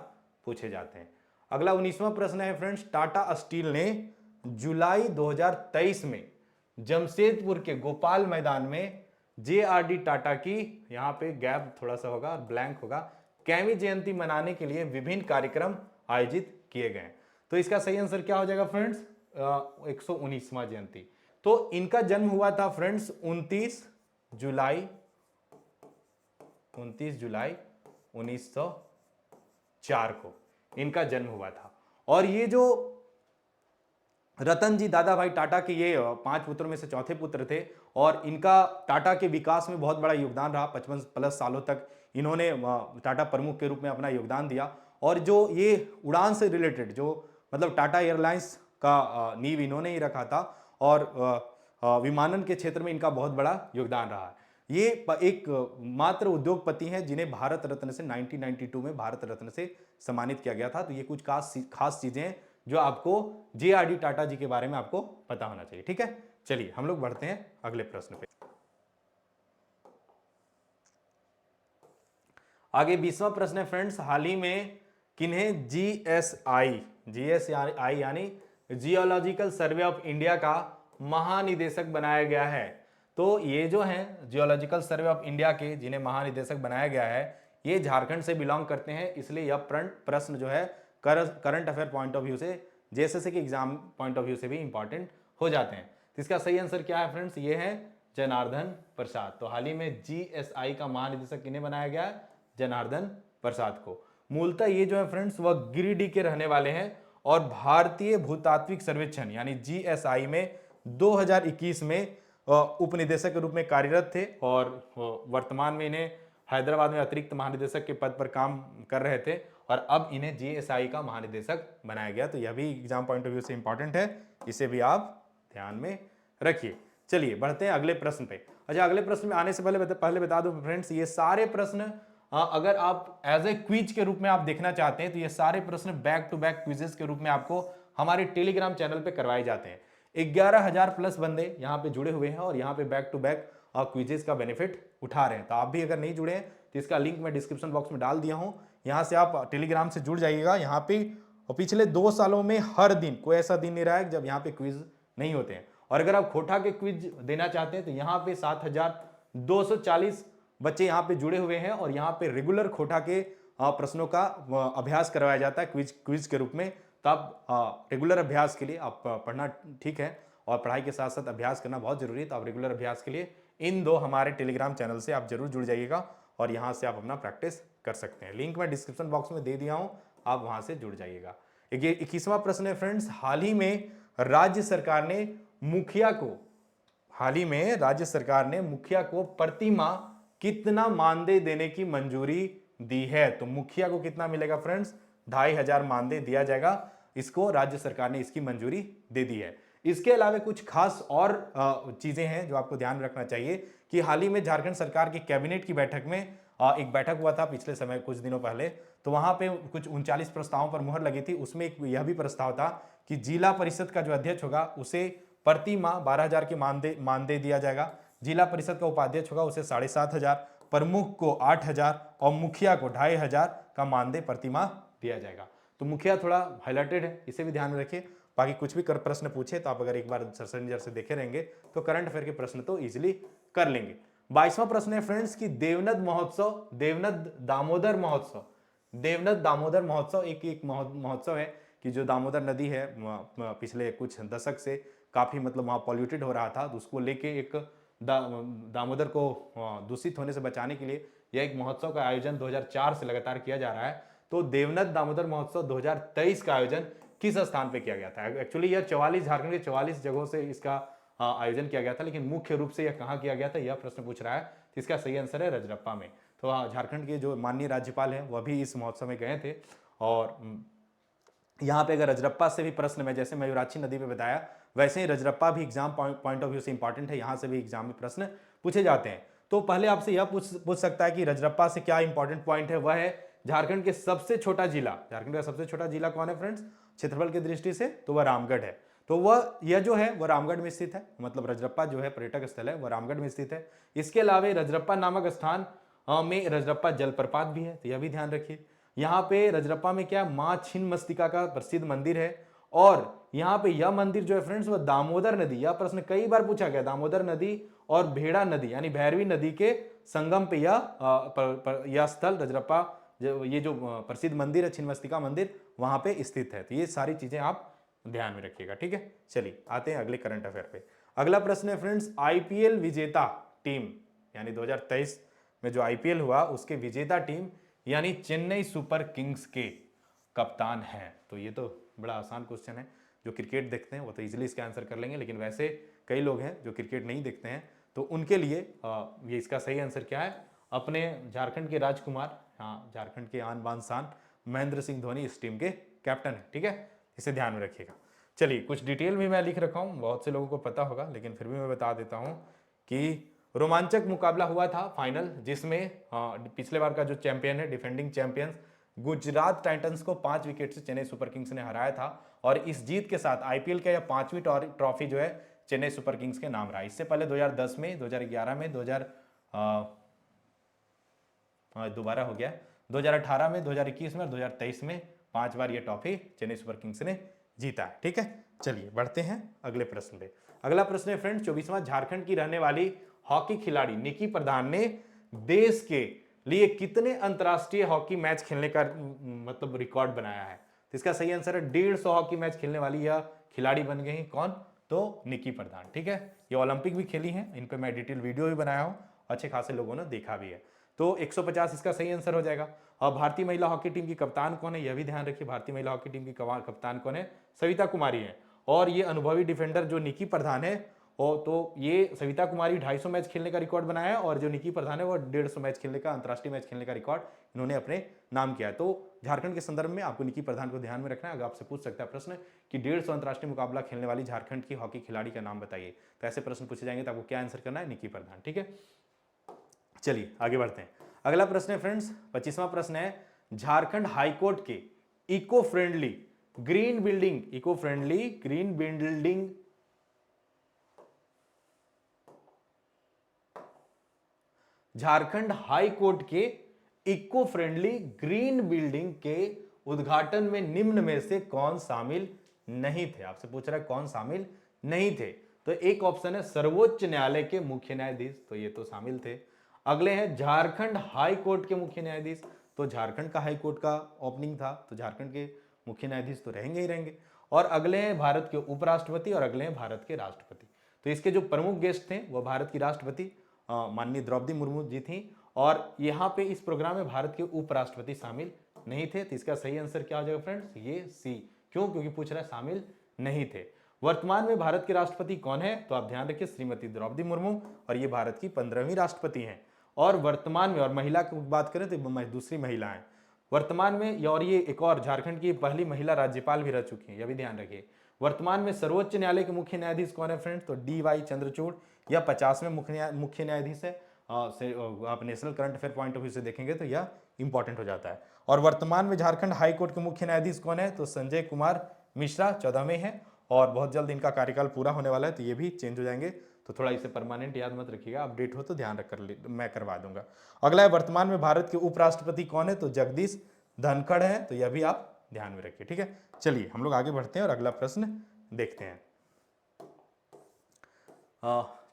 पूछे जाते हैं। अगला 19वां प्रश्न है फ्रेंड्स, टाटा स्टील ने जुलाई 2023 में जमशेदपुर के गोपाल मैदान में जेआरडी टाटा की, यहां पे गैप थोड़ा सा होगा और ब्लैंक होगा, कैमी जयंती मनाने के लिए विभिन्न कार्यक्रम आयोजित किए गए। तो इसका सही आंसर क्या हो जाएगा फ्रेंड्स? 119वां जयंती। तो इनका जन्म हुआ था फ्रेंड्स 29 जुलाई 1904 को इनका जन्म हुआ था। और ये जो रतन जी दादा भाई टाटा के ये 5 पुत्रों में से चौथे पुत्र थे और इनका टाटा के विकास में बहुत बड़ा योगदान रहा। 55+ सालों तक इन्होंने टाटा प्रमुख के रूप में अपना योगदान दिया। और जो ये उड़ान से रिलेटेड जो मतलब टाटा एयरलाइंस का नींव इन्होंने ही रखा था और विमानन के क्षेत्र में इनका बहुत बड़ा योगदान रहा है। ये एक मात्र उद्योगपति हैं जिन्हें भारत रत्न से 1992 में भारत रत्न से सम्मानित किया गया था। तो ये कुछ खास चीजें हैं जो आपको जेआरडी टाटा जी के बारे में आपको पता होना चाहिए। ठीक है, चलिए हम लोग बढ़ते हैं अगले प्रश्न पे। आगे 20वां प्रश्न है फ्रेंड्स, हाल ही में किन्हें जीएसआई यानी जियोलॉजिकल सर्वे ऑफ इंडिया का महानिदेशक बनाया गया है? तो ये जो हैं जियोलॉजिकल सर्वे ऑफ इंडिया के जिन्हें महानिदेशक बनाया गया है ये झारखंड से बिलोंग करते हैं, इसलिए यह प्रश्न जो है current affair point of view से, जेएसएससी के एग्जाम पॉइंट ऑफ व्यू से भी इंपॉर्टेंट हो जाते हैं। तो इसका सही आंसर क्या है फ्रेंड्स? ये है जनार्दन प्रसाद। तो हाल ही में जीएसआई का महानिदेशक किन्हें बनाया गया है? जनार्दन प्रसाद को। मूलतः ये जो है फ्रेंड्स वह गिरिडीह के रहने वाले हैं और भारतीय भूतात्विक सर्वेक्षण यानी जीएसआई में 2021 में उप निदेशक के रूप में कार्यरत थे और वर्तमान में इन्हें हैदराबाद में अतिरिक्त महानिदेशक के पद पर काम कर रहे थे और अब इन्हें जीएसआई का महानिदेशक बनाया गया। तो यह भी एग्जाम पॉइंट ऑफ व्यू से इंपॉर्टेंट है, इसे भी आप ध्यान में रखिए। चलिए बढ़ते हैं अगले प्रश्न पे। अच्छा, अगले प्रश्न में आने से पहले बता दूं फ्रेंड्स, ये सारे प्रश्न अगर आप एज ए क्विज के रूप में आप देखना चाहते हैं तो ये सारे प्रश्न बैक टू बैक क्विजेस के रूप में आपको हमारे टेलीग्राम चैनल पे करवाए जाते हैं। 11,000+ बंदे यहाँ पे जुड़े हुए हैं और यहाँ पे बैक टू बैक क्विजेस का बेनिफिट उठा रहे हैं। तो आप भी अगर नहीं जुड़े हैं तो इसका लिंक मैं डिस्क्रिप्शन बॉक्स में डाल दिया हूँ, यहाँ से आप टेलीग्राम से जुड़ जाइएगा। यहाँ पे पिछले 2 सालों में हर दिन कोई ऐसा दिन नहीं रहा है जब यहाँ पे क्विज नहीं होते हैं। और अगर आप खोटा के क्विज देना चाहते हैं तो यहाँ पे 7,240 बच्चे यहाँ पे जुड़े हुए हैं और यहाँ पे रेगुलर खोटा के प्रश्नों का अभ्यास करवाया जाता है क्विज के रूप में। तो आप रेगुलर अभ्यास के लिए आप पढ़ना ठीक है और पढ़ाई के साथ साथ अभ्यास करना बहुत जरूरी है। तो आप रेगुलर अभ्यास के लिए इन 2 हमारे टेलीग्राम चैनल से आप जरूर जुड़ जाइएगा और यहाँ से आप अपना प्रैक्टिस कर सकते हैं। लिंक मैं डिस्क्रिप्शन बॉक्स में दे दिया हूँ, आप वहाँ से जुड़ जाइएगा। 21वां प्रश्न है फ्रेंड्स, हाल ही में राज्य सरकार ने मुखिया को प्रति माह कितना मानदेय देने की मंजूरी दी है? तो मुखिया को कितना मिलेगा फ्रेंड्स? 2,500 मानदेय दिया जाएगा। इसको राज्य सरकार ने इसकी मंजूरी दे दी है। इसके अलावा कुछ खास और चीजें हैं जो आपको ध्यान रखना चाहिए कि हाल ही में झारखंड सरकार की कैबिनेट की बैठक में एक बैठक हुआ था पिछले समय कुछ दिनों पहले। तो वहां पे कुछ 39 प्रस्तावों पर मुहर लगी थी। उसमें एक यह भी प्रस्ताव था कि जिला परिषद का जो अध्यक्ष होगा उसे प्रति माह 12,000 के मानदेय दिया जाएगा। जिला परिषद का उपाध्यक्ष होगा उसे 7,500, प्रमुख को 8,000 और मुखिया को 2,500 का मानदेय प्रति माह दिया जाएगा। तो मुखिया थोड़ा हाईलाइटेड है, इसे भी ध्यान में रखिए। बाकी कुछ भी कर प्रश्न पूछे तो आप अगर एक बार सरसरी नजर से देखे रहेंगे तो करंट अफेयर के प्रश्न तो इजीली कर लेंगे। 22वां प्रश्न है फ्रेंड्स कि देवनद दामोदर महोत्सव एक महोत्सव है कि जो दामोदर नदी है पिछले कुछ दशक से काफी मतलब वहां पॉल्यूटेड हो रहा था। तो उसको लेके एक दामोदर को दूषित होने से बचाने के लिए यह एक महोत्सव का आयोजन 2004 से लगातार किया जा रहा है। तो देवनद दामोदर महोत्सव 2023 का आयोजन किस स्थान पे किया गया था? एक्चुअली यह 44 झारखंड के 44 जगहों से इसका आयोजन किया गया था, लेकिन मुख्य रूप से यह कहाँ किया गया था यह प्रश्न पूछ रहा है। तो इसका सही आंसर है रजरप्पा में। तो झारखंड के जो माननीय राज्यपाल हैं वह भी इस महोत्सव में गए थे। और यहाँ पे अगर रजरप्पा से भी प्रश्न में, जैसे मयूराक्षी नदी पे बताया, वैसे ही रजरप्पा भी एग्जाम पॉइंट ऑफ व्यू से इंपॉर्टेंट है, यहाँ से भी एग्जाम में प्रश्न पूछे जाते हैं। तो पहले आपसे यह पूछ सकता है कि रजरप्पा से क्या इंपॉर्टेंट पॉइंट है, वह है झारखंड के सबसे छोटा जिला। झारखंड का सबसे छोटा जिला कौन है फ्रेंड्स क्षेत्रफल की दृष्टि से, तो वह रामगढ़ है। तो वह यह जो है वह रामगढ़ में स्थित है, मतलब रजरप्पा जो है पर्यटक स्थल है वह रामगढ़ में स्थित है। इसके अलावा रजरप्पा नामक स्थान में रजरप्पा जलप्रपात भी है, तो यह भी ध्यान रखिए। यहाँ पे रजरप्पा में क्या मां छिन्नमस्तिका का प्रसिद्ध मंदिर है, और यहाँ पे यह मंदिर जो है फ्रेंड्स वह दामोदर नदी, यह प्रश्न कई बार पूछा गया, दामोदर नदी और भेड़ा नदी यानी भैरवी नदी के संगम पे यह स्थल रजरप्पा, ये जो प्रसिद्ध मंदिर है छिन्नमस्तिका मंदिर, वहां पे स्थित है। तो ये सारी चीजें आप ध्यान में रखिएगा, ठीक है। चलिए आते हैं अगले करंट अफेयर पे। अगला प्रश्न है फ्रेंड्स, आईपीएल विजेता टीम यानी 2023 में जो आईपीएल हुआ उसके विजेता टीम यानी चेन्नई सुपर किंग्स के कप्तान हैं। तो ये तो बड़ा आसान क्वेश्चन है, जो क्रिकेट देखते हैं वो तो इजीली इसका आंसर कर लेंगे, लेकिन वैसे कई लोग हैं जो क्रिकेट नहीं देखते हैं, तो उनके लिए ये इसका सही आंसर क्या है, अपने झारखंड के राजकुमार, हाँ झारखंड के आन बान शान महेंद्र सिंह धोनी इस टीम के कैप्टन है, ठीक है, इसे ध्यान में रखिएगा। चलिए कुछ डिटेल भी मैं लिख रखा हूँ, बहुत से लोगों को पता होगा, लेकिन फिर भी मैं बता देता हूँ कि रोमांचक मुकाबला हुआ था फाइनल, जिसमें पिछले बार का जो चैंपियन है, डिफेंडिंग चैंपियंस गुजरात टाइटंस को 5 विकेट से चेन्नई सुपर किंग्स ने हराया था, और इस जीत के साथ आईपीएल का यह 5वीं ट्रॉफी जो है चेन्नई सुपर किंग्स के नाम रहा। इससे पहले 2010 में, 2011 में, 2018 में, 2021 में और 2023 में 5 बार यह ट्रॉफी चेन्नई सुपर किंग्स ने जीता है, ठीक है। चलिए बढ़ते हैं अगले प्रश्न पे। अगला प्रश्न है फ्रेंड्स 24वां, झारखंड की रहने वाली हॉकी खिलाड़ी निकी प्रधान ने देश के लिए कितने अंतरराष्ट्रीय हॉकी मैच खेलने का मतलब रिकॉर्ड बनाया है। तो इसका सही आंसर है 150 हॉकी मैच खेलने वाली यह खिलाड़ी बन गई। कौन, तो निकी प्रधान, ठीक है। ये ओलंपिक भी खेली हैं, इन पे मैं डिटेल वीडियो भी बनाया हूं, अच्छे खासे लोगों ने देखा भी है। तो 150 इसका सही आंसर हो जाएगा। और भारतीय महिला हॉकी टीम की कप्तान कौन है, यह भी ध्यान रखिए, भारतीय महिला हॉकी टीम की कप्तान कौन है, सविता कुमारी है। और ये अनुभवी डिफेंडर जो निकी प्रधान है, और तो ये सविता कुमारी 250 मैच खेलने का रिकॉर्ड बनाया है, और जो निकी प्रधान है वो 150 मैच खेलने का, अंतरराष्ट्रीय मैच खेलने का रिकॉर्ड इन्होंने अपने नाम किया है। तो झारखंड के संदर्भ में आपको निकी प्रधान को ध्यान में रखना है। अगर आपसे पूछ सकता है प्रश्न कि 150 अंतरराष्ट्रीय मुकाबला खेलने वाली झारखंड की हॉकी खिलाड़ी का नाम बताइए, तो ऐसे प्रश्न पूछे जाएंगे तो आपको क्या आंसर करना है, निकी प्रधान, ठीक है। चलिए आगे बढ़ते हैं। अगला प्रश्न है फ्रेंड्स 25वां प्रश्न है, झारखंड हाईकोर्ट के eco friendly green building Jharkhand high court के इको फ्रेंडली ग्रीन बिल्डिंग के उद्घाटन में निम्न में से कौन शामिल नहीं थे। आपसे पूछ रहा है कौन शामिल नहीं थे, तो एक ऑप्शन है सर्वोच्च न्यायालय के मुख्य न्यायाधीश, तो ये तो शामिल थे। अगले हैं झारखंड हाई कोर्ट के मुख्य न्यायाधीश, तो झारखंड का हाई कोर्ट का ओपनिंग था, तो झारखंड के मुख्य न्यायाधीश तो रहेंगे ही रहेंगे। और अगले हैं भारत के उपराष्ट्रपति, और अगले हैं भारत के राष्ट्रपति। तो इसके जो प्रमुख गेस्ट थे वह भारत की राष्ट्रपति माननीय द्रौपदी मुर्मू जी थी, और यहाँ पे इस प्रोग्राम में भारत के उपराष्ट्रपति शामिल नहीं थे। तो इसका सही आंसर क्या हो जाएगा फ्रेंड्स, ये सी। क्यों, क्योंकि पूछ रहा है शामिल नहीं थे। वर्तमान में भारत के राष्ट्रपति कौन है, तो आप ध्यान रखिए श्रीमती द्रौपदी मुर्मू, और ये भारत की 15वीं राष्ट्रपति हैं। और वर्तमान में, और महिला की बात करें तो दूसरी महिला है वर्तमान में, और ये एक और झारखंड की पहली महिला राज्यपाल भी रह चुकी है, यह भी ध्यान रखिए। वर्तमान में सर्वोच्च न्यायालय के मुख्य न्यायाधीश कौन है फ्रेंड्स, तो डी.वाई. चंद्रचूड़, यह 50वें मुख्य न्यायाधीश है। आप national current affair point of view से देखेंगे तो यह इंपॉर्टेंट हो जाता है। और वर्तमान में झारखंड हाई कोर्ट के मुख्य न्यायाधीश कौन है, तो संजय कुमार मिश्रा 14वें हैं, और बहुत जल्द इनका कार्यकाल पूरा होने वाला है, तो ये भी चेंज हो जाएंगे। तो थोड़ा इसे परमानेंट याद मत रखिएगा, अपडेट हो तो ध्यान रख कर मैं करवा दूंगा। अगला है वर्तमान में भारत के उपराष्ट्रपति कौन है, तो जगदीश धनखड़ है, तो यह भी आप ध्यान में रखिए, ठीक है। चलिए हम लोग आगे बढ़ते हैं और अगला प्रश्न देखते हैं।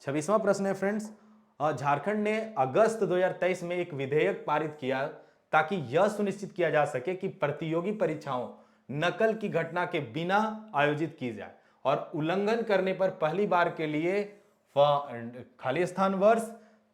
26वां प्रश्न है फ्रेंड्स, झारखंड ने अगस्त 2023 में एक विधेयक पारित किया ताकि यह सुनिश्चित किया जा सके कि प्रतियोगी परीक्षाओं नकल की घटना के बिना आयोजित की जाए, और उल्लंघन करने पर पहली बार के लिए खाली स्थान वर्ष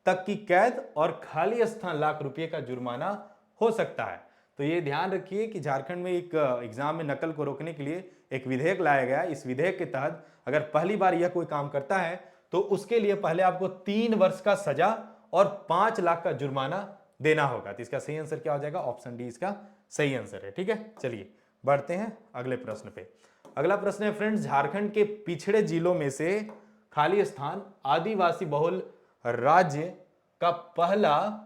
तक की कैद और खाली स्थान लाख रुपए का जुर्माना हो सकता है। तो ये ध्यान रखिए कि झारखंड में एक एग्जाम में नकल को रोकने के लिए एक विधेयक लाया गया। इस विधेयक के तहत अगर पहली बार यह कोई काम करता है तो उसके लिए पहले आपको 3 वर्ष का सजा और 5 लाख का जुर्माना देना होगा। तो इसका सही आंसर क्या हो जाएगा? ऑप्शन डी इसका सही आंसर है। ठीक है, चलिए बढ़ते हैं अगले प्रश्न पे। अगला प्रश्न है फ्रेंड्स, झारखंड के पिछड़े जिलों में से खाली स्थान आदिवासी बहुल राज्य का पहला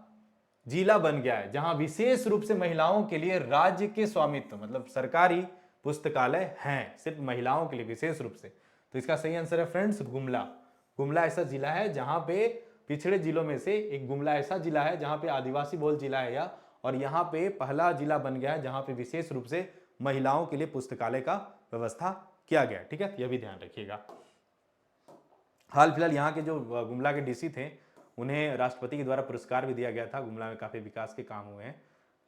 जिला बन गया है जहां विशेष रूप से महिलाओं के लिए राज्य के स्वामित्व मतलब सरकारी पुस्तकालय हैं, सिर्फ महिलाओं के लिए विशेष रूप से। तो इसका सही आंसर है फ्रेंड्स गुमला। गुमला ऐसा जिला है जहां पे पिछड़े जिलों में से एक गुमला ऐसा जिला है जहां पे आदिवासी बहुल जिला है यह, और यहाँ पे पहला जिला बन गया है जहां पे विशेष रूप से महिलाओं के लिए पुस्तकालय का व्यवस्था किया गया। ठीक है, यह भी ध्यान रखिएगा। हाल फिलहाल यहाँ के जो गुमला के डीसी थे उन्हें राष्ट्रपति के द्वारा पुरस्कार भी दिया गया था। गुमला में काफी विकास के काम हुए हैं,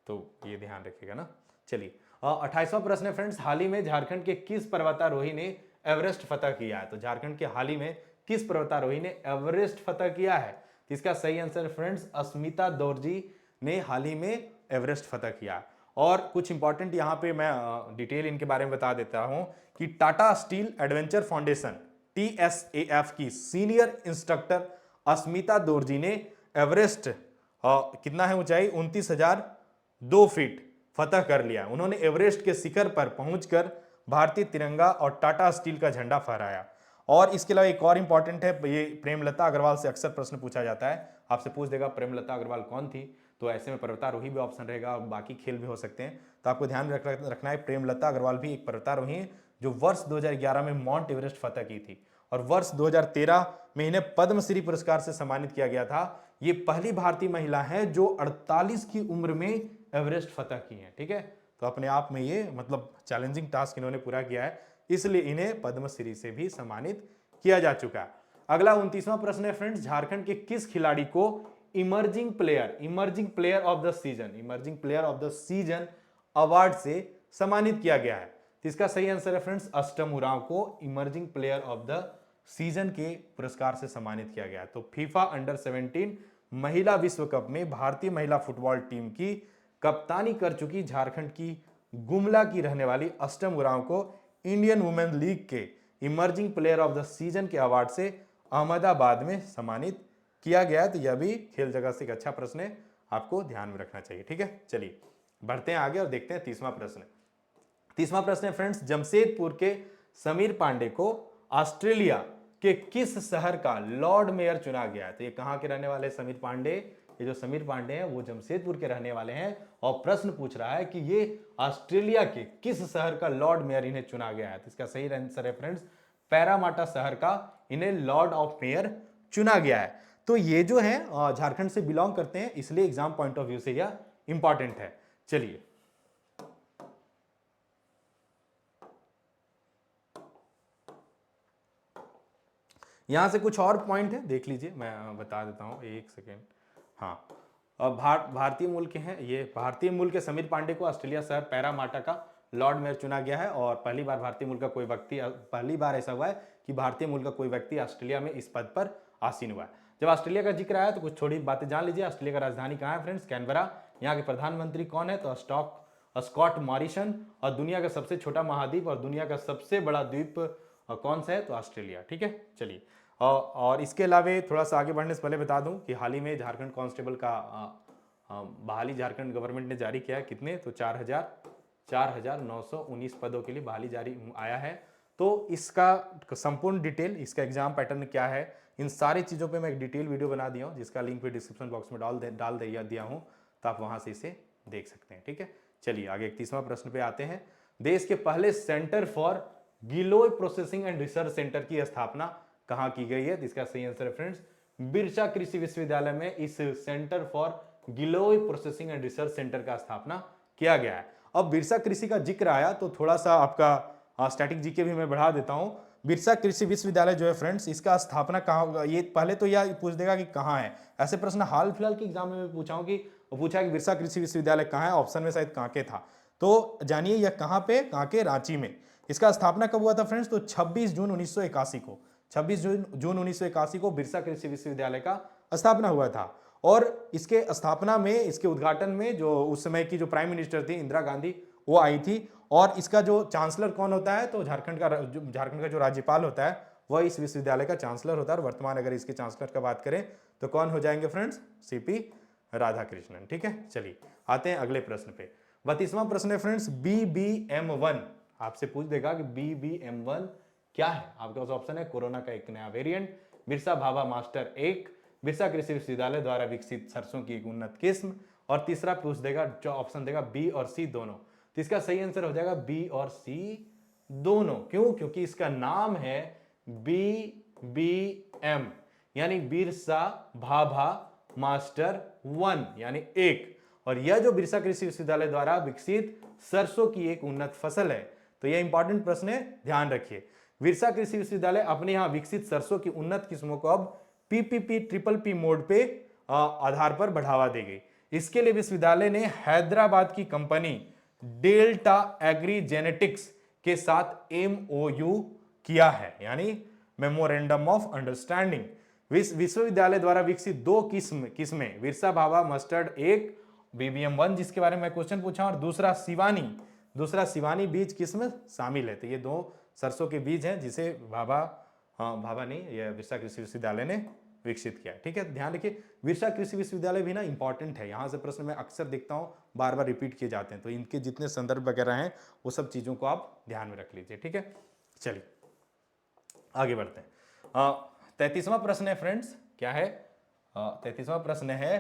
तो ये ध्यान रखिएगा ना। चलिए 28वां प्रश्न है फ्रेंड्स, हाल ही में झारखंड के किस पर्वतारोही ने एवरेस्ट फतह किया है? तो झारखंड के हाल ही में किस पर्वतारोही ने एवरेस्ट फतह किया है? तो इसका सही आंसर फ्रेंड्स अस्मिता दोरजी ने हाल ही में एवरेस्ट फतह किया। और कुछ इंपॉर्टेंट यहाँ पे मैं डिटेल इनके बारे में बता देता हूं कि Tata steel adventure foundation TSAF की सीनियर इंस्ट्रक्टर अस्मिता दोरजी ने एवरेस्ट कितना है ऊंचाई 29,002 फीट फतह कर लिया। उन्होंने एवरेस्ट के शिखर पर पहुंचकर भारतीय तिरंगा और टाटा स्टील का झंडा फहराया। और इसके अलावा एक और इंपॉर्टेंट है, ये प्रेमलता अग्रवाल से अक्सर प्रश्न पूछा जाता है, आपसे पूछ देगा प्रेमलता अग्रवाल कौन थी, तो ऐसे में पर्वतारोही भी ऑप्शन रहेगा और बाकी खेल भी हो सकते हैं। तो आपको ध्यान रखना है प्रेमलता अग्रवाल भी एक पर्वतारोही है जो वर्ष 2011 में माउंट एवरेस्ट फतह की थी और वर्ष 2013 में इन्हें पद्मश्री पुरस्कार से सम्मानित किया गया था। ये पहली भारतीय महिला है जो 48 की उम्र में एवरेस्ट फतह की है। ठीक है, तो अपने आप में ये मतलब चैलेंजिंग टास्क इन्होंने पूरा किया है, इसलिए इन्हें पद्मश्री से भी सम्मानित किया जा चुका है। अगला 29वां प्रश्न है फ्रेंड्स, झारखंड के किस खिलाड़ी को emerging player of the season award से सम्मानित किया गया है? तो इसका सही आंसर है फ्रेंड्स अष्टम उरांव को emerging player of the season के पुरस्कार से सम्मानित किया गया। तो फीफा अंडर 17 महिला विश्व कप में भारतीय महिला फुटबॉल टीम की कप्तानी कर चुकी झारखंड की गुमला की रहने वाली अष्टम उरांव को इंडियन वुमेन लीग के emerging player of the season के अवार्ड से अहमदाबाद में सम्मानित किया गया। तो यह भी खेल जगत से एक अच्छा प्रश्न है, आपको ध्यान में रखना चाहिए। ठीक है, चलिए बढ़ते हैं आगे और देखते हैं 30वां प्रश्न। 30वां प्रश्न है फ्रेंड्स, जमशेदपुर के समीर पांडे को ऑस्ट्रेलिया के किस शहर का लॉर्ड मेयर चुना गया है? तो ये कहां के रहने वाले समीर पांडे? ये जो समीर पांडे हैं वो जमशेदपुर के रहने वाले हैं और प्रश्न पूछ रहा है कि ये ऑस्ट्रेलिया के किस शहर का लॉर्ड मेयर इन्हें चुना गया है? तो इसका सही आंसर है फ्रेंड्स पैरामाटा शहर का इन्हें लॉर्ड ऑफ मेयर चुना गया है। तो ये जो है झारखंड से बिलोंग करते हैं, इसलिए एग्जाम पॉइंट ऑफ व्यू से यह इंपॉर्टेंट है। चलिए यहां से कुछ और पॉइंट है, देख लीजिए, मैं बता देता हूं, एक सेकेंड। हाँ, भारतीय मूल के हैं ये, भारतीय मूल के समीर पांडे को ऑस्ट्रेलिया शहर पैरामाटा का लॉर्ड मेयर चुना गया है और पहली बार भारतीय मूल का कोई व्यक्ति, पहली बार ऐसा हुआ है कि भारतीय मूल का कोई व्यक्ति ऑस्ट्रेलिया में इस पद पर आसीन हुआ है। जब ऑस्ट्रेलिया का जिक्र आया तो कुछ थोड़ी बातें जान लीजिए। ऑस्ट्रेलिया का राजधानी कहाँ है फ्रेंड्स? कैनबरा। यहाँ के प्रधानमंत्री कौन है? तो स्कॉट मॉरिसन। और दुनिया का सबसे छोटा महाद्वीप और दुनिया का सबसे बड़ा द्वीप कौन सा है? तो ऑस्ट्रेलिया। ठीक है, चलिए और इसके अलावा थोड़ा सा आगे बढ़ने से पहले बता दूं कि हाल ही में झारखंड कांस्टेबल का बहाली झारखंड गवर्नमेंट ने जारी किया है। कितने? तो 4,919 पदों के लिए बहाली जारी आया है। तो इसका संपूर्ण डिटेल, इसका एग्जाम पैटर्न क्या है, इन सारी चीज़ों पे मैं एक डिटेल वीडियो बना दिया हूँ जिसका लिंक भी डिस्क्रिप्शन बॉक्स में डाल दिया हूँ, तो आप वहाँ से इसे देख सकते हैं। ठीक है, चलिए आगे 31वां प्रश्न पे आते हैं। देश के पहले centre for giloy processing and research centre की स्थापना कहां की गई है? इसका सही आंसर है फ्रेंड्स बिरसा कृषि विश्वविद्यालय में इस centre for giloy processing and research centre का स्थापना किया गया है। अब बिरसा कृषि का जिक्र आया तो थोड़ा सा आपका स्टैटिक जीके भी मैं बढ़ा देता हूं। बिरसा कृषि विश्वविद्यालय जो है फ्रेंड्स, इसका स्थापना कहां होगा? ये पहले तो यह पूछ देगा कि कहां है। ऐसे प्रश्न हाल फिलहाल के एग्जाम में पूछा हूं कि पूछा कि बिरसा कृषि विश्वविद्यालय कहां है, ऑप्शन में शायद कांके था। तो जानिए यह कहां पे? कांके, रांची में। इसका स्थापना कब हुआ था फ्रेंड्स? तो 26 जून 1981 को, 26 जून 1981 को बिरसा कृषि विश्वविद्यालय का स्थापना हुआ था। और इसके स्थापना में, इसके उद्घाटन में जो उस समय की जो प्राइम मिनिस्टर थी इंदिरा गांधी, वो आई थी। और इसका जो चांसलर कौन होता है? तो झारखंड का जो राज्यपाल होता है वह इस विश्वविद्यालय का चांसलर होता है। और वर्तमान अगर इसके चांसलर का बात करें तो कौन हो जाएंगे फ्रेंड्स? सीपी राधा कृष्णन। ठीक है, चलिए आते हैं अगले प्रश्न पे। 32वां प्रश्न है फ्रेंड्स, BBM1 आपसे पूछ देगा कि BBM1 क्या है। आपके पास ऑप्शन है कोरोना का एक नया वेरिएंट, बिरसा भाभा मास्टर 1, बिरसा कृषि विश्वविद्यालय द्वारा विकसित सरसों की एक उन्नत किस्म, और तीसरा पूछ देगा, जो ऑप्शन देगा बी और सी दोनों। तो इसका सही आंसर हो जाएगा बी और सी दोनों। क्यों? क्योंकि इसका नाम है BBM यानी बिरसा भाभा मास्टर 1 यानी 1, और यह जो बिरसा कृषि विश्वविद्यालय द्वारा विकसित सरसों की एक उन्नत फसल है। तो यह इंपॉर्टेंट प्रश्न है, ध्यान रखिए। बिरसा कृषि विश्वविद्यालय अपने यहां विकसित सरसों की उन्नत किस्मों को अब PPP ट्रिपल P मोड पे आधार पर बढ़ावा देगी। इसके लिए विश्वविद्यालय ने हैदराबाद की कंपनी डेल्टा एग्री जेनेटिक्स के साथ MOU किया है, यानी मेमोरेंडम ऑफ अंडरस्टैंडिंग। विश्वविद्यालय द्वारा विकसित दो किस्में बिरसा भाभा मस्टर्ड 1 BBM1 जिसके बारे में क्वेश्चन पूछा, और दूसरा शिवानी बीज किस्म शामिल है। तो ये दो सरसों के बीज हैं जिसे भाभा नहीं, यह बिरसा कृषि विश्वविद्यालय ने विकसित किया। ठीक है, ध्यान रखिए बिरसा कृषि विश्वविद्यालय भी ना इंपॉर्टेंट है, यहां से प्रश्न मैं अक्सर देखता हूं बार बार रिपीट किए जाते हैं, तो इनके जितने संदर्भ वगैरह हैं वो सब चीजों को आप ध्यान में रख लीजिए। ठीक है, चलिए आगे बढ़ते हैं। 33वां प्रश्न है फ्रेंड्स, क्या है? 33वां प्रश्न है,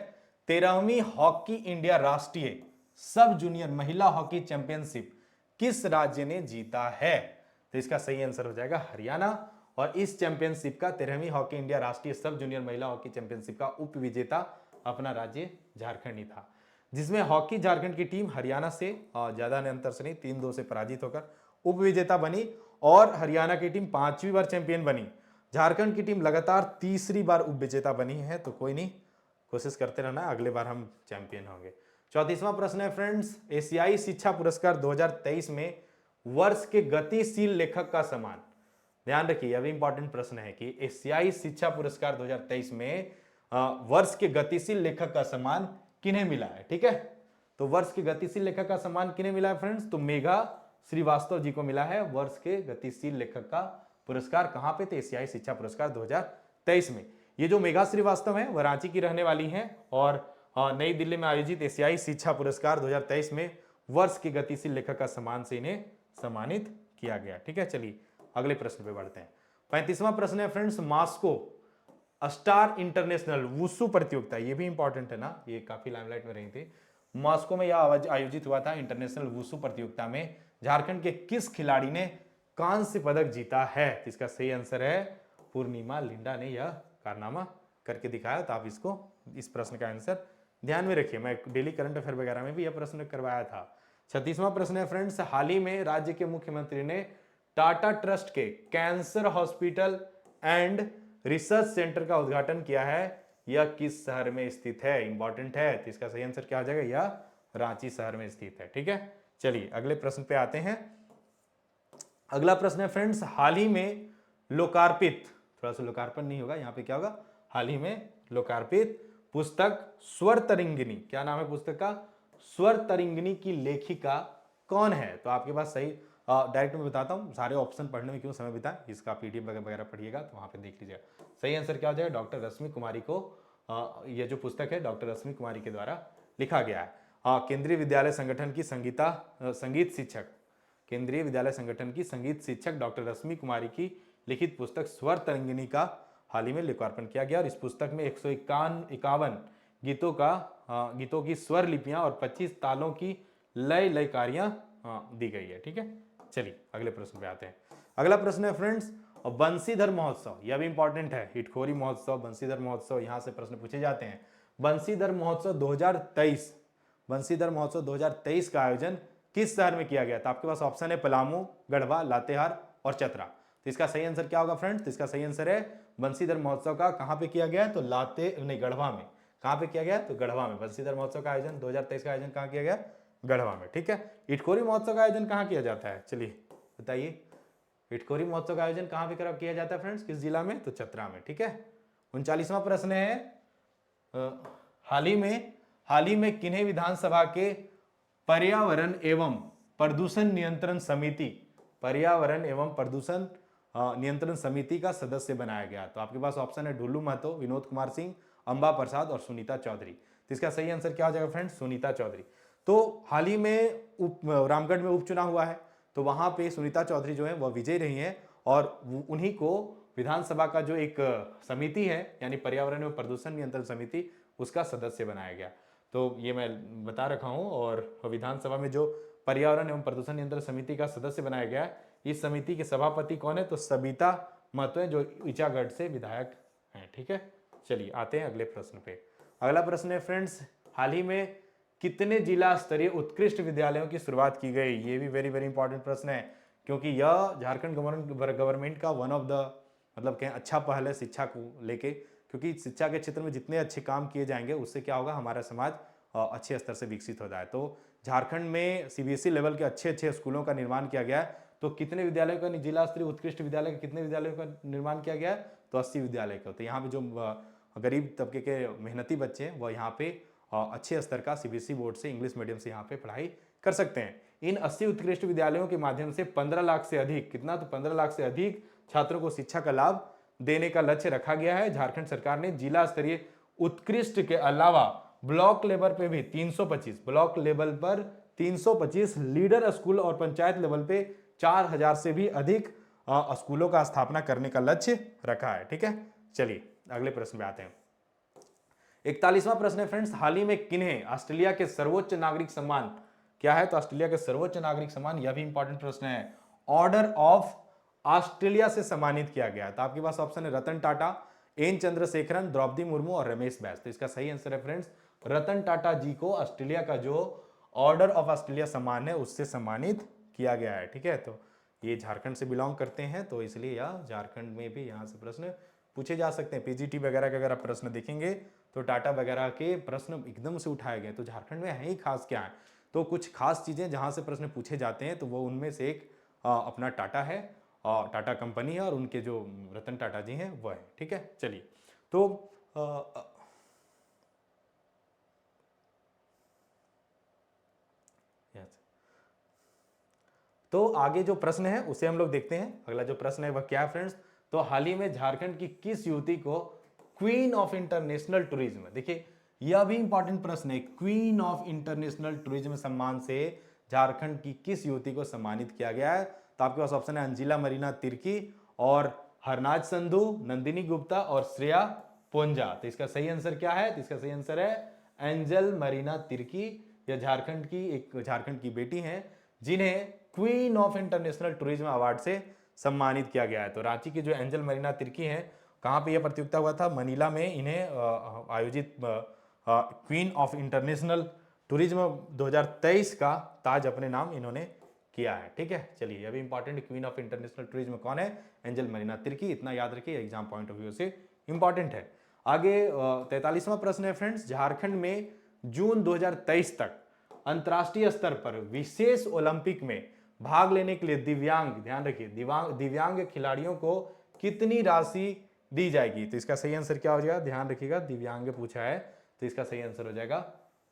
13वीं हॉकी इंडिया राष्ट्रीय सब जूनियर महिला हॉकी चैंपियनशिप किस राज्य ने जीता है? तो इसका सही आंसर हो जाएगा हरियाणा, और इस चैंपियनशिप का 13वीं हॉकी इंडिया राष्ट्रीय सब जूनियर महिला हॉकी चैंपियनशिप का उप विजेता अपना राज्य झारखंड ही था, जिसमें हॉकी झारखंड की टीम हरियाणा से ज्यादा अंतर से नहीं 3-2 से पराजित होकर उप विजेता बनी, और हरियाणा की टीम 5वीं बार चैंपियन बनी। झारखंड की टीम लगातार तीसरी बार उप विजेता बनी है, तो कोई नहीं, कोशिश करते रहना, अगले बार हम चैंपियन होंगे। 34वां प्रश्न है फ्रेंड्स, एशियाई शिक्षा पुरस्कार 2023 में वर्ष के गतिशील लेखक का सम्मान। ध्यान रखिए, यह भी इंपॉर्टेंट प्रश्न है कि एशियाई शिक्षा पुरस्कार 2023 में वर्ष के गतिशील लेखक का सम्मान किन्हें मिला है? ठीक है, तो वर्ष के गतिशील लेखक का सम्मान किन्हें मिला है फ्रेंड्स? तो मेघा श्रीवास्तव जी को मिला है वर्ष के गतिशील लेखक का पुरस्कार। कहां पे? तो एशियाई शिक्षा पुरस्कार 2023 में। ये जो मेघा श्रीवास्तव है वह रांची की रहने वाली हैं, और नई दिल्ली में आयोजित एशियाई शिक्षा पुरस्कार 2023 में वर्ष के गतिशील लेखक का सम्मान से इन्हें सम्मानित किया गया। ठीक है, चलिए अगले प्रश्न पे बढ़ते हैं। 35वां प्रश्न है फ्रेंड्स, मास्को स्टार इंटरनेशनल वुसु प्रतियोगिता, ये भी इंपॉर्टेंट है ना, ये काफी लाइमलाइट में रही थी। मॉस्को में यह आयोजित हुआ था इंटरनेशनल वुसु प्रतियोगिता में झारखंड के किस खिलाड़ी ने कांस्य पदक जीता है? तो इसका सही आंसर है पूर्णिमा लिंडा ने यह कारनामा करके दिखाया। तो आप इसको, इस प्रश्न का आंसर ध्यान में रखिए, मैं डेली करंट अफेयर वगैरह में भी यह प्रश्न करवाया था। 36वां प्रश्न है फ्रेंड्स, हाल ही में राज्य के मुख्यमंत्री ने टाटा ट्रस्ट के cancer hospital and research centre का उद्घाटन किया है, यह किस शहर में स्थित है? इंपॉर्टेंट है, तो इसका सही आंसर क्या हो जाएगा? यह रांची शहर में स्थित है। ठीक है, चलिए अगले प्रश्न पे आते हैं। अगला प्रश्न है फ्रेंड्स, हाल ही में लोकार्पित, थोड़ा सा लोकार्पण नहीं होगा यहाँ पे, क्या होगा? हाल ही में लोकार्पित पुस्तक स्वर तरंगिनी, क्या नाम है पुस्तक का? स्वर तरंगिनी की लेखिका कौन है? तो आपके पास सही, डायरेक्ट मैं बताता हूँ, सारे ऑप्शन पढ़ने में क्यों समय बिताएं, इसका PDF वगैरह पढ़िएगा तो वहां पे देख लीजिएगा। सही आंसर क्या हो जाएगा? डॉक्टर रश्मि कुमारी को, यह जो पुस्तक है डॉक्टर रश्मि कुमारी के द्वारा लिखा गया है। केंद्रीय विद्यालय संगठन की संगीत शिक्षक, केंद्रीय विद्यालय संगठन की संगीत शिक्षक डॉक्टर रश्मि कुमारी की लिखित पुस्तक स्वर तरंगिनी का हाल ही में लोकार्पण किया गया, और इस पुस्तक में 151 गीतों की स्वर लिपियां और 25 तालों की लयकारियां दी गई है। ठीक है, चलिए अगले प्रश्न पे आते हैं। अगला प्रश्न है फ्रेंड्स, बंसीधर महोत्सव, यह भी इंपॉर्टेंट है, हिटखोरी महोत्सव, बंसीधर महोत्सव, यहां से प्रश्न पूछे जाते हैं। बंसीधर महोत्सव 2023 का आयोजन किस शहर में किया गया था? आपके पास ऑप्शन है पलामू, गढ़वा, लातेहार और चतरा। तो इसका सही आंसर क्या होगा फ्रेंड्स? तो इसका सही आंसर है बंसीधर महोत्सव का कहां पे किया गया है? तो गढ़वा में। कहां पे किया गया? तो गढ़वा में। बंसीधर महोत्सव का आयोजन 2023 का आयोजन कहां किया गया? गढ़वा में। ठीक है, इटखोरी महोत्सव का आयोजन कहां किया जाता है? चलिए बताइए, इटखोरी महोत्सव का आयोजन कहां पे किया जाता है फ्रेंड्स? किस जिला में? तो चतरा में। ठीक है, 39वां प्रश्न है, हाल ही में किन्हीं विधानसभा के पर्यावरण एवं प्रदूषण नियंत्रण समिति का सदस्य बनाया गया? तो आपके पास ऑप्शन है ढुल्लू महतो, विनोद कुमार सिंह, अंबा प्रसाद और सुनीता चौधरी। तो इसका सही आंसर क्या हो जाएगा फ्रेंड्स, सुनीता चौधरी। तो हाल ही में रामगढ़ में उपचुनाव हुआ है, तो वहां पे सुनीता चौधरी जो है वह विजयी रही हैं और उन्हीं को विधानसभा का जो एक समिति है यानी पर्यावरण एवं प्रदूषण नियंत्रण समिति, उसका सदस्य बनाया गया। तो ये मैं बता रखा हूं। और विधानसभा में जो पर्यावरण एवं प्रदूषण नियंत्रण समिति का सदस्य बनाया गया, इस समिति के सभापति कौन है, तो सबिता महतो है, जो ईचागढ़ से विधायक हैं। ठीक है, चलिए आते हैं अगले प्रश्न पे। अगला प्रश्न है फ्रेंड्स, हाल ही में कितने जिला स्तरीय उत्कृष्ट विद्यालयों की शुरुआत की गई। ये भी वेरी वेरी इंपॉर्टेंट प्रश्न है, क्योंकि यह झारखंड गवर्नमेंट का वन ऑफ द मतलब कहें अच्छा पहल है शिक्षा को लेके, क्योंकि शिक्षा के क्षेत्र में जितने अच्छे काम किए जाएंगे उससे क्या होगा, हमारा समाज अच्छे स्तर से विकसित हो जाए। तो झारखंड में सीबीएसई लेवल के अच्छे अच्छे स्कूलों का निर्माण किया गया है। तो कितने विद्यालयों का, जिला स्तरीय उत्कृष्ट विद्यालय के कितने विद्यालयों का निर्माण किया गया है, तो 80 विद्यालय का। तो यहाँ पे जो गरीब तबके के मेहनती बच्चे हैं वह यहाँ पे अच्छे स्तर का सीबीएसई बोर्ड से इंग्लिश मीडियम से यहाँ पे पढ़ाई कर सकते हैं। इन 80 उत्कृष्ट विद्यालयों के माध्यम से 15 लाख से अधिक, कितना, तो 15 लाख से अधिक छात्रों को शिक्षा का लाभ देने का लक्ष्य रखा गया है। झारखंड सरकार ने जिला स्तरीय उत्कृष्ट के अलावा ब्लॉक लेवल पे भी 325, ब्लॉक लेवल पर 325 लीडर स्कूल और पंचायत लेवल पे 4000 से भी अधिक स्कूलों का स्थापना करने का लक्ष्य रखा है। ठीक है, चलिए अगले प्रश्न पे आते हैं। 41वां प्रश्न है फ्रेंड्स, हाल ही में किन्हें ऑस्ट्रेलिया के सर्वोच्च नागरिक सम्मान क्या है, तो ऑस्ट्रेलिया के सर्वोच्च नागरिक सम्मान, यह भी इंपॉर्टेंट प्रश्न है, ऑर्डर ऑफ ऑस्ट्रेलिया से सम्मानित किया गया। तो आपके पास ऑप्शन है रतन टाटा, एन चंद्रशेखरन, द्रौपदी मुर्मू और रमेश बैस। तो इसका सही आंसर है फ्रेंड्स, रतन टाटा जी को ऑस्ट्रेलिया का जो ऑर्डर ऑफ ऑस्ट्रेलिया सम्मान है उससे सम्मानित किया गया है। ठीक है, तो ये झारखंड से बिलोंग करते हैं, तो इसलिए यह झारखंड में भी यहाँ से प्रश्न पूछे जा सकते हैं। पीजीटी वगैरह के अगर आप प्रश्न देखेंगे तो टाटा वगैरह के प्रश्न एकदम से उठाए गए। तो झारखंड में है ही खास क्या है, तो कुछ खास चीजें जहां से प्रश्न पूछे जाते हैं, तो वो उनमें से एक अपना टाटा है, टाटा कंपनी है, और उनके जो रतन टाटा जी हैं वह है। ठीक है, चलिए तो तो आगे जो प्रश्न है उसे हम लोग देखते हैं। अगला जो प्रश्न है वह क्या है फ्रेंड्स, तो हाल ही में झारखंड की किस युवती को क्वीन ऑफ इंटरनेशनल टूरिज्म, देखिए यह भी इंपॉर्टेंट प्रश्न है, क्वीन ऑफ इंटरनेशनल टूरिज्म सम्मान से झारखंड की किस युवती को सम्मानित किया गया है। तो आपके पास ऑप्शन है अंजिला मरीना तिर्की और हरनाज संधू, नंदिनी गुप्ता और श्रेया पोंजा। तो इसका सही आंसर क्या है, तो इसका सही आंसर है एंजल मरीना तिर्की। यह झारखंड की बेटी हैं जिन्हें queen of international tourism award से सम्मानित किया गया है। तो रांची की जो एंजल मरीना तिर्की हैं, कहाँ पे यह प्रतियोगिता हुआ था, मनीला में इन्हें आयोजित क्वीन ऑफ इंटरनेशनल टूरिज्म 2023 का ताज अपने नाम इन्होंने किया है। ठीक है, चलिए अभी important, queen of international tourism कौन है, एंजल मरीना तिर्की, इतना याद रखिए, एग्जाम पॉइंट ऑफ व्यू से इंपॉर्टेंट है। आगे 43वां प्रश्न है फ्रेंड्स, झारखंड में जून 2023 तक अंतरराष्ट्रीय स्तर पर विशेष ओलंपिक में भाग लेने के लिए दिव्यांग, ध्यान रखिए, दिव्यांग खिलाड़ियों को कितनी राशि दी जाएगी। तो इसका सही आंसर क्या हो जाएगा, ध्यान रखिएगा, दिव्यांग पूछा है, तो इसका सही आंसर हो जाएगा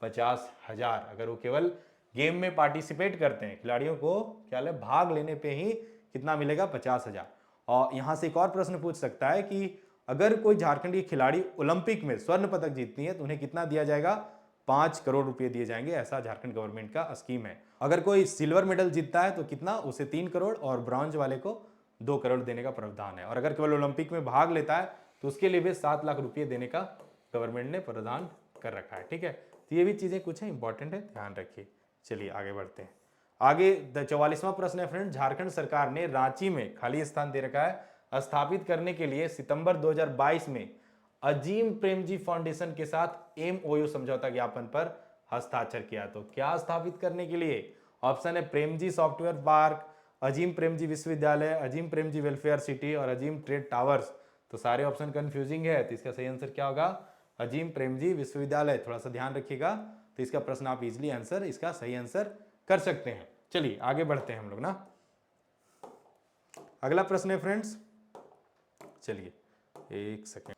50,000। अगर वो केवल गेम में पार्टिसिपेट करते हैं, खिलाड़ियों को क्या है भाग लेने पे ही कितना मिलेगा, 50,000। और यहां से एक और प्रश्न पूछ सकता है कि अगर कोई झारखंड की खिलाड़ी ओलंपिक में स्वर्ण पदक जीतती है तो उन्हें कितना दिया जाएगा, 5 करोड़ रुपए दिए जाएंगे, ऐसा झारखंड गवर्नमेंट का स्कीम है। अगर कोई सिल्वर मेडल जीतता है तो कितना, उसे 3 करोड़, और ब्रॉन्ज वाले को 2 करोड़ देने का प्रावधान है। और अगर केवल ओलंपिक में भाग लेता है तो उसके लिए भी 7 लाख रुपये देने का गवर्नमेंट ने प्रावधान कर रखा है। ठीक है, तो ये भी चीजें कुछ है इंपॉर्टेंट है, ध्यान रखिए। चलिए आगे बढ़ते हैं। आगे 44वां प्रश्न है फ्रेंड, झारखंड सरकार ने रांची में खाली स्थान दे रखा है स्थापित करने के लिए सितंबर 2022 में अजीम प्रेमजी फाउंडेशन के साथ एमओयू समझौता ज्ञापन पर हस्ताक्षर किया। तो क्या स्थापित करने के लिए, ऑप्शन है प्रेमजी सॉफ्टवेयर पार्क, अजीम प्रेमजी विश्वविद्यालय, अजीम प्रेमजी वेलफेयर सिटी और अजीम ट्रेड टावर्स। तो सारे ऑप्शन कंफ्यूजिंग है, तो इसका सही आंसर क्या होगा, अजीम प्रेमजी विश्वविद्यालय। थोड़ा सा ध्यान रखिएगा, तो इसका प्रश्न आप इजिली आंसर, इसका सही आंसर कर सकते हैं। चलिए आगे बढ़ते हैं हम लोग ना। अगला प्रश्न है फ्रेंड्स, चलिए एक सेकेंड,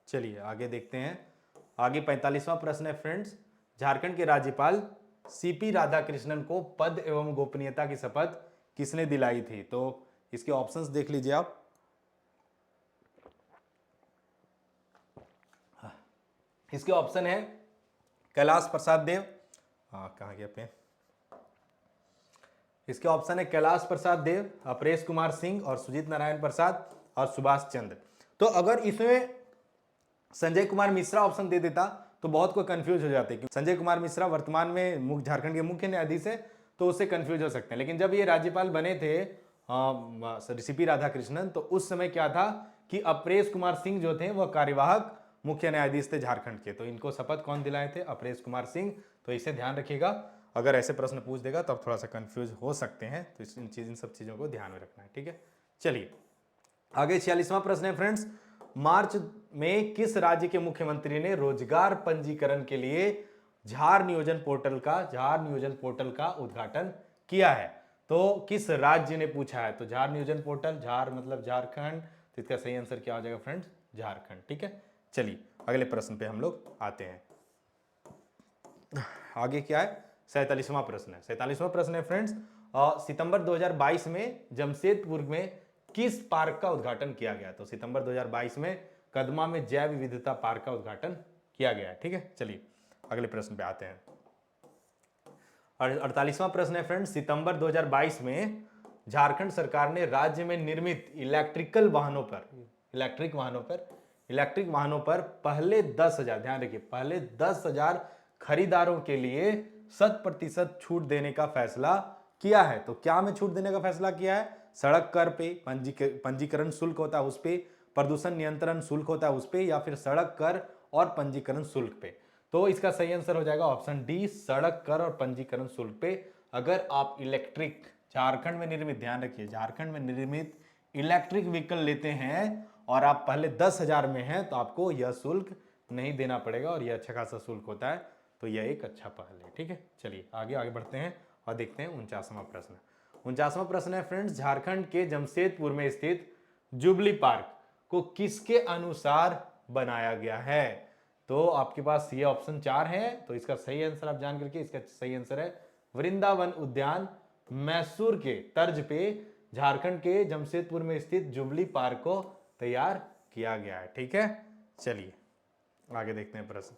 चलिए आगे देखते हैं। आगे 45वां प्रश्न है फ्रेंड्स, झारखंड के राज्यपाल सीपी राधाकृष्णन को पद एवं गोपनीयता की शपथ किसने दिलाई थी। तो इसके ऑप्शंस देख लीजिए आप। इसके ऑप्शन है कैलाश प्रसाद देव, हाँ कहाँ गया पेन, इसके ऑप्शन है कैलाश प्रसाद देव, अपरेश कुमार सिंह और सुजीत नारायण प्रसाद और सुभाष चंद्र। तो अगर इसमें संजय कुमार मिश्रा ऑप्शन दे देता तो बहुत को कंफ्यूज हो जाते, क्योंकि संजय कुमार मिश्रा वर्तमान में झारखंड के मुख्य न्यायाधीश है, तो उससे कंफ्यूज हो सकते हैं। लेकिन जब ये राज्यपाल बने थे सीपी राधाकृष्णन, तो उस समय क्या था कि अपरेश कुमार सिंह जो थे वह कार्यवाहक मुख्य न्यायाधीश थे झारखंड के, तो इनको शपथ कौन दिलाए थे, अपरेश कुमार सिंह। तो इसे ध्यान रखिएगा, अगर ऐसे प्रश्न पूछ देगा तब थोड़ा सा कंफ्यूज हो सकते हैं, तो इन सब चीजों को ध्यान में रखना है, ठीक है। चलिए आगे 46वां प्रश्न है फ्रेंड्स, मार्च में किस राज्य के मुख्यमंत्री ने रोजगार पंजीकरण के लिए झार नियोजन पोर्टल का उद्घाटन किया है? तो किस राज्य ने पूछा है, तो झार नियोजन पोर्टल, झार मतलब झारखंड, तो इसका सही आंसर क्या हो जाएगा फ्रेंड्स, झारखंड, ठीक है। चलिए अगले प्रश्न पे हम लोग आते हैं। आगे क्या है, 47वां प्रश्न है। 47वां प्रश्न है फ्रेंड्स, सितंबर 2022 में जमशेदपुर में किस पार्क का उद्घाटन किया गया? तो सितंबर 2022 में कदमा में जैव विविधता पार्क का उद्घाटन किया गया है, ठीक है। चलिए अगले प्रश्न पे आते हैं। 48वां प्रश्न है फ्रेंड्स, सितंबर 2022 में झारखंड सरकार ने राज्य में निर्मित इलेक्ट्रिक वाहनों पर पहले 10,000, ध्यान रखिए, पहले 10,000 खरीदारों के लिए 100% छूट देने का फैसला किया है। तो क्या में छूट देने का फैसला किया है? सड़क कर पे, पंजीकरण शुल्क होता है उस पे, प्रदूषण नियंत्रण शुल्क होता है उस पे, या फिर सड़क कर और पंजीकरण शुल्क पे। तो इसका सही आंसर हो जाएगा ऑप्शन डी, सड़क कर और पंजीकरण शुल्क पे। अगर आप इलेक्ट्रिक झारखंड में निर्मित, ध्यान रखिए, झारखंड में निर्मित इलेक्ट्रिक व्हीकल लेते हैं और आप पहले 10,000 में हैं, तो आपको यह शुल्क नहीं देना पड़ेगा, और यह अच्छा खासा शुल्क होता है, तो यह एक अच्छा पहल है, ठीक है। चलिए आगे बढ़ते हैं और देखते हैं 49वां प्रश्न। 49वां प्रश्न है फ्रेंड्स, झारखंड के जमशेदपुर में स्थित जुबली पार्क को किसके अनुसार बनाया गया है? तो आपके पास ये ऑप्शन 4 है, तो इसका सही आंसर आप जान करके, इसका सही आंसर है वृंदावन उद्यान मैसूर के तर्ज पे झारखंड के जमशेदपुर में स्थित जुबली पार्क को तैयार किया गया है, ठीक है। चलिए आगे देखते हैं प्रश्न।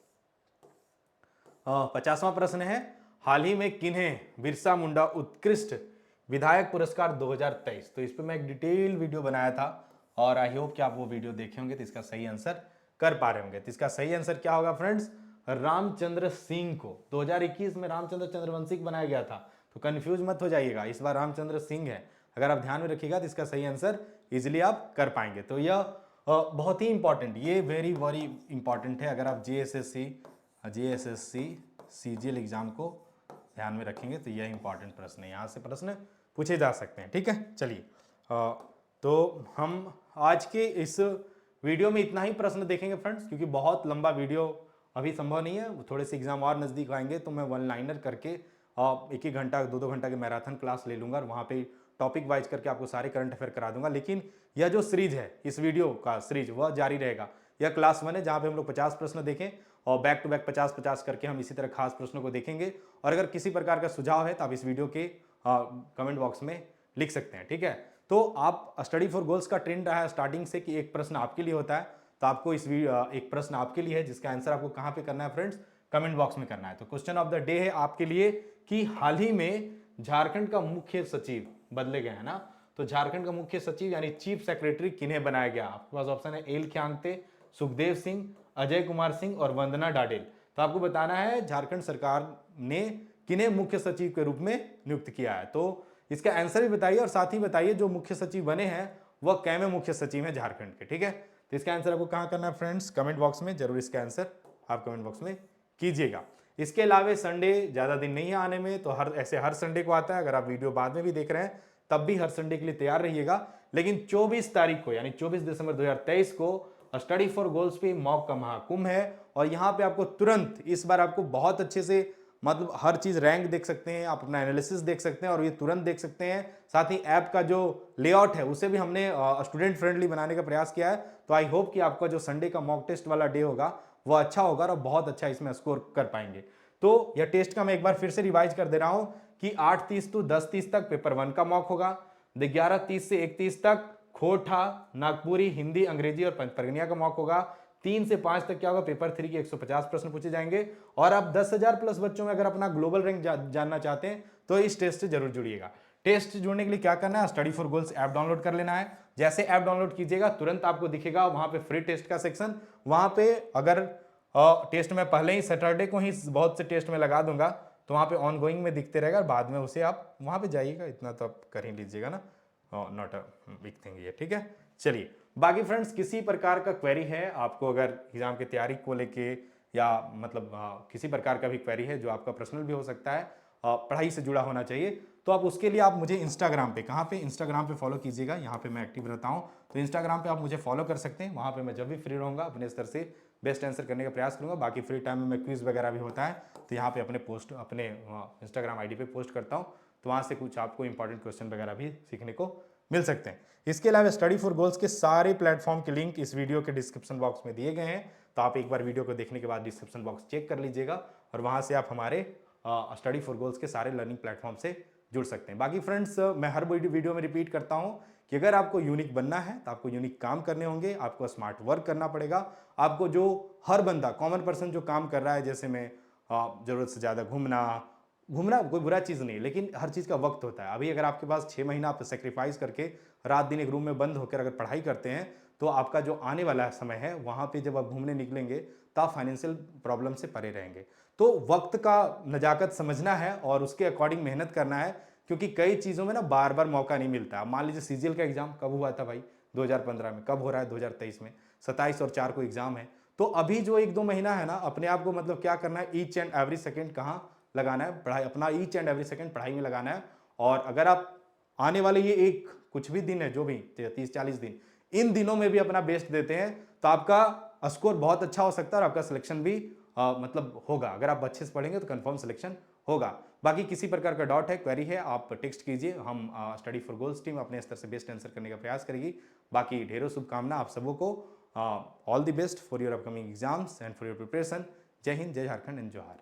50वां प्रश्न है, हाल ही में किन्हें बिरसा मुंडा उत्कृष्ट विधायक पुरस्कार 2023? तो इस पे मैं एक डिटेल वीडियो बनाया था, और आई होप कि आप वो वीडियो देखे होंगे, तो इसका सही आंसर कर पा रहे होंगे। तो इसका सही आंसर क्या होगा फ्रेंड्स, रामचंद्र सिंह को 2021 में रामचंद्र चंद्रवंशी को बनाया गया था, तो कंफ्यूज मत हो जाइएगा, इस बार रामचंद्र सिंह है। अगर आप ध्यान में रखिएगा तो इसका सही आंसर इजिली आप कर पाएंगे। तो यह बहुत ही इंपॉर्टेंट, ये वेरी इंपॉर्टेंट है। अगर आप JSSC CGL एग्जाम को ध्यान में रखेंगे तो यह इंपॉर्टेंट प्रश्न है, यहाँ से प्रश्न पूछे जा सकते हैं, ठीक है। चलिए तो हम आज के इस वीडियो में इतना ही प्रश्न देखेंगे फ्रेंड्स, क्योंकि बहुत लंबा वीडियो अभी संभव नहीं है, थोड़े से एग्जाम और नज़दीक आएंगे तो मैं वन लाइनर करके 1-1 घंटा 2-2 घंटा की मैराथन क्लास ले लूँगा, और वहाँ पे टॉपिक वाइज करके आपको सारे करंट अफेयर करा दूंगा। लेकिन यह जो सीरीज है, इस वीडियो का सीरीज, वह जारी रहेगा। यह क्लास 1 है, जहाँ पे हम लोग 50 प्रश्न देखें, और बैक टू बैक 50-50 करके हम इसी तरह खास प्रश्नों को देखेंगे। और अगर किसी प्रकार का सुझाव है तो आप इस वीडियो के कमेंट बॉक्स में लिख सकते हैं, ठीक है। तो आप स्टडी फॉर गोल्स का ट्रेंड रहा है स्टार्टिंग से कि एक प्रश्न आपके लिए होता है, तो आपको इस एक प्रश्न आपके लिए है, जिसका आंसर आपको कहाँ पे करना है फ्रेंड्स, कमेंट बॉक्स में करना है। तो क्वेश्चन ऑफ द डे है आपके लिए कि हाल ही में झारखंड का मुख्य सचिव बदले गए हैं ना, तो झारखंड का मुख्य सचिव यानी चीफ सेक्रेटरी किन्हें बनाया गया? आपके पास ऑप्शन है एल ख्यांगते, सुखदेव सिंह, अजय कुमार सिंह और वंदना डाडेल। तो आपको बताना है झारखंड सरकार ने किन्हें मुख्य सचिव के रूप में नियुक्त किया है। तो इसका आंसर भी बताइए, और साथ ही बताइए जो मुख्य सचिव बने हैं वह कैमे मुख्य सचिव हैं झारखंड के, ठीक है। तो इसका आंसर आपको कहाँ करना है फ्रेंड्स, कमेंट बॉक्स में जरूर इसका आंसर आप कमेंट बॉक्स में कीजिएगा। इसके अलावा संडे ज़्यादा दिन नहीं है आने में, तो हर संडे को आता है। अगर आप वीडियो बाद में भी देख रहे हैं तब भी हर संडे के लिए तैयार रहिएगा। लेकिन 24 तारीख को यानी 24 दिसंबर 2023 को स्टडी फॉर गोल्स पे मॉक का महाकुंभ है, और यहाँ पे आपको तुरंत इस बार आपको बहुत अच्छे से मतलब हर चीज रैंक देख सकते हैं, आप अपना एनालिसिस देख सकते हैं, और ये तुरंत देख सकते हैं। साथ ही ऐप का जो लेआउट है उसे भी हमने स्टूडेंट फ्रेंडली बनाने का प्रयास किया है। तो आई होप कि आपका जो संडे का मॉक टेस्ट वाला डे होगा वो अच्छा होगा, और बहुत अच्छा इसमें स्कोर कर पाएंगे। तो यह टेस्ट का मैं एक बार फिर से रिवाइज कर दे रहा हूं कि 8:30 to 10:30 तक पेपर 1 का मॉक होगा, 11:30 से 1:30 तक खोटा, नागपुरी, हिंदी, अंग्रेजी और पंचपरगनिया का मॉक होगा, 3 से 5 तक क्या होगा, पेपर 3 के 150 प्रश्न पूछे जाएंगे। और आप 10,000 प्लस बच्चों में अगर अपना ग्लोबल रैंक जानना चाहते हैं तो इस टेस्ट से जरूर जुड़िएगा। टेस्ट जुड़ने के लिए क्या करना है, study for goals app download कर लेना है। जैसे ऐप डाउनलोड कीजिएगा तुरंत आपको दिखेगा वहां पे फ्री टेस्ट का सेक्शन। वहां पे अगर टेस्ट में पहले ही सैटरडे को ही बहुत से टेस्ट में लगा दूंगा तो वहां पे ऑन गोइंग में दिखते रहेगा, बाद में उसे आप वहां पे जाइएगा, इतना तो आप कर ही लीजिएगा ना, नॉट अ बिग थिंग ये, ठीक है। चलिए बाकी फ्रेंड्स, किसी प्रकार का क्वेरी है आपको अगर एग्जाम की तैयारी को लेके, या मतलब किसी प्रकार का भी क्वेरी है जो आपका पर्सनल भी हो सकता है, पढ़ाई से जुड़ा होना चाहिए, तो आप उसके लिए आप मुझे इंस्टाग्राम पे, कहाँ पे, इंस्टाग्राम पे फॉलो कीजिएगा। यहाँ पे मैं एक्टिव रहता हूँ, तो इंस्टाग्राम पे आप मुझे फॉलो कर सकते हैं। वहाँ पे मैं जब भी फ्री रहूँगा अपने स्तर से बेस्ट आंसर करने का प्रयास करूँगा। बाकी फ्री टाइम में मैं क्विज वगैरह भी होता है तो यहाँ पे अपने इंस्टाग्राम आईडी पे पोस्ट करता हूँ, तो वहाँ से कुछ आपको इंपॉर्टेंट क्वेश्चन वगैरह भी सीखने को मिल सकते हैं। इसके अलावा स्टडी फॉर गोल्स के सारे प्लेटफॉर्म के लिंक इस वीडियो के डिस्क्रिप्शन बॉक्स में दिए गए हैं, तो आप एक बार वीडियो को देखने के बाद डिस्क्रिप्शन बॉक्स चेक कर लीजिएगा और वहाँ से आप हमारे स्टडी फॉर गोल्स के सारे लर्निंग प्लेटफॉर्म से जुड़ सकते हैं। बाकी फ्रेंड्स, मैं हर वीडियो में रिपीट करता हूं कि अगर आपको यूनिक बनना है तो आपको यूनिक काम करने होंगे, आपको स्मार्ट वर्क करना पड़ेगा। आपको जो हर बंदा, कॉमन पर्सन जो काम कर रहा है, जैसे मैं जरूरत से ज़्यादा घूमना कोई बुरा चीज़ नहीं, लेकिन हर चीज़ का वक्त होता है। अभी अगर आपके पास 6 महीना आप सेक्रीफाइस करके रात दिन एक रूम में बंद होकर अगर पढ़ाई करते हैं, तो आपका जो आने वाला समय है वहाँ पे जब आप घूमने निकलेंगे तो आप फाइनेंशियल प्रॉब्लम से परे रहेंगे। तो वक्त का नजाकत समझना है और उसके अकॉर्डिंग मेहनत करना है, क्योंकि कई चीज़ों में ना बार बार मौका नहीं मिलता। मान लीजिए सीजीएल का एग्जाम कब हुआ था भाई, 2015 में, कब हो रहा है 2023 में, 27 और 4 को एग्जाम है। तो अभी जो 1-2 महीना है ना, अपने आप को मतलब क्या करना है, ईच एंड एवरी सेकेंड कहाँ लगाना है, पढ़ाई, अपना ईच एंड एवरी सेकेंड पढ़ाई में लगाना है। और अगर आप आने वाले ये एक कुछ भी दिन है, जो भी 30-40 दिन, इन दिनों में भी अपना बेस्ट देते हैं तो आपका स्कोर बहुत अच्छा हो सकता है और आपका सिलेक्शन भी मतलब होगा। अगर आप अच्छे से पढ़ेंगे तो कंफर्म सिलेक्शन होगा। बाकी किसी प्रकार का डाउट है, क्वेरी है, आप टेक्स्ट कीजिए। हम स्टडी फॉर गोल्स टीम अपने स्तर से बेस्ट आंसर करने का प्रयास करेगी। बाकी ढेरों शुभकामना आप सबों को। All the best for your upcoming exams and for your preparation. जय हिंद, जय झारखंड एंड जोहार।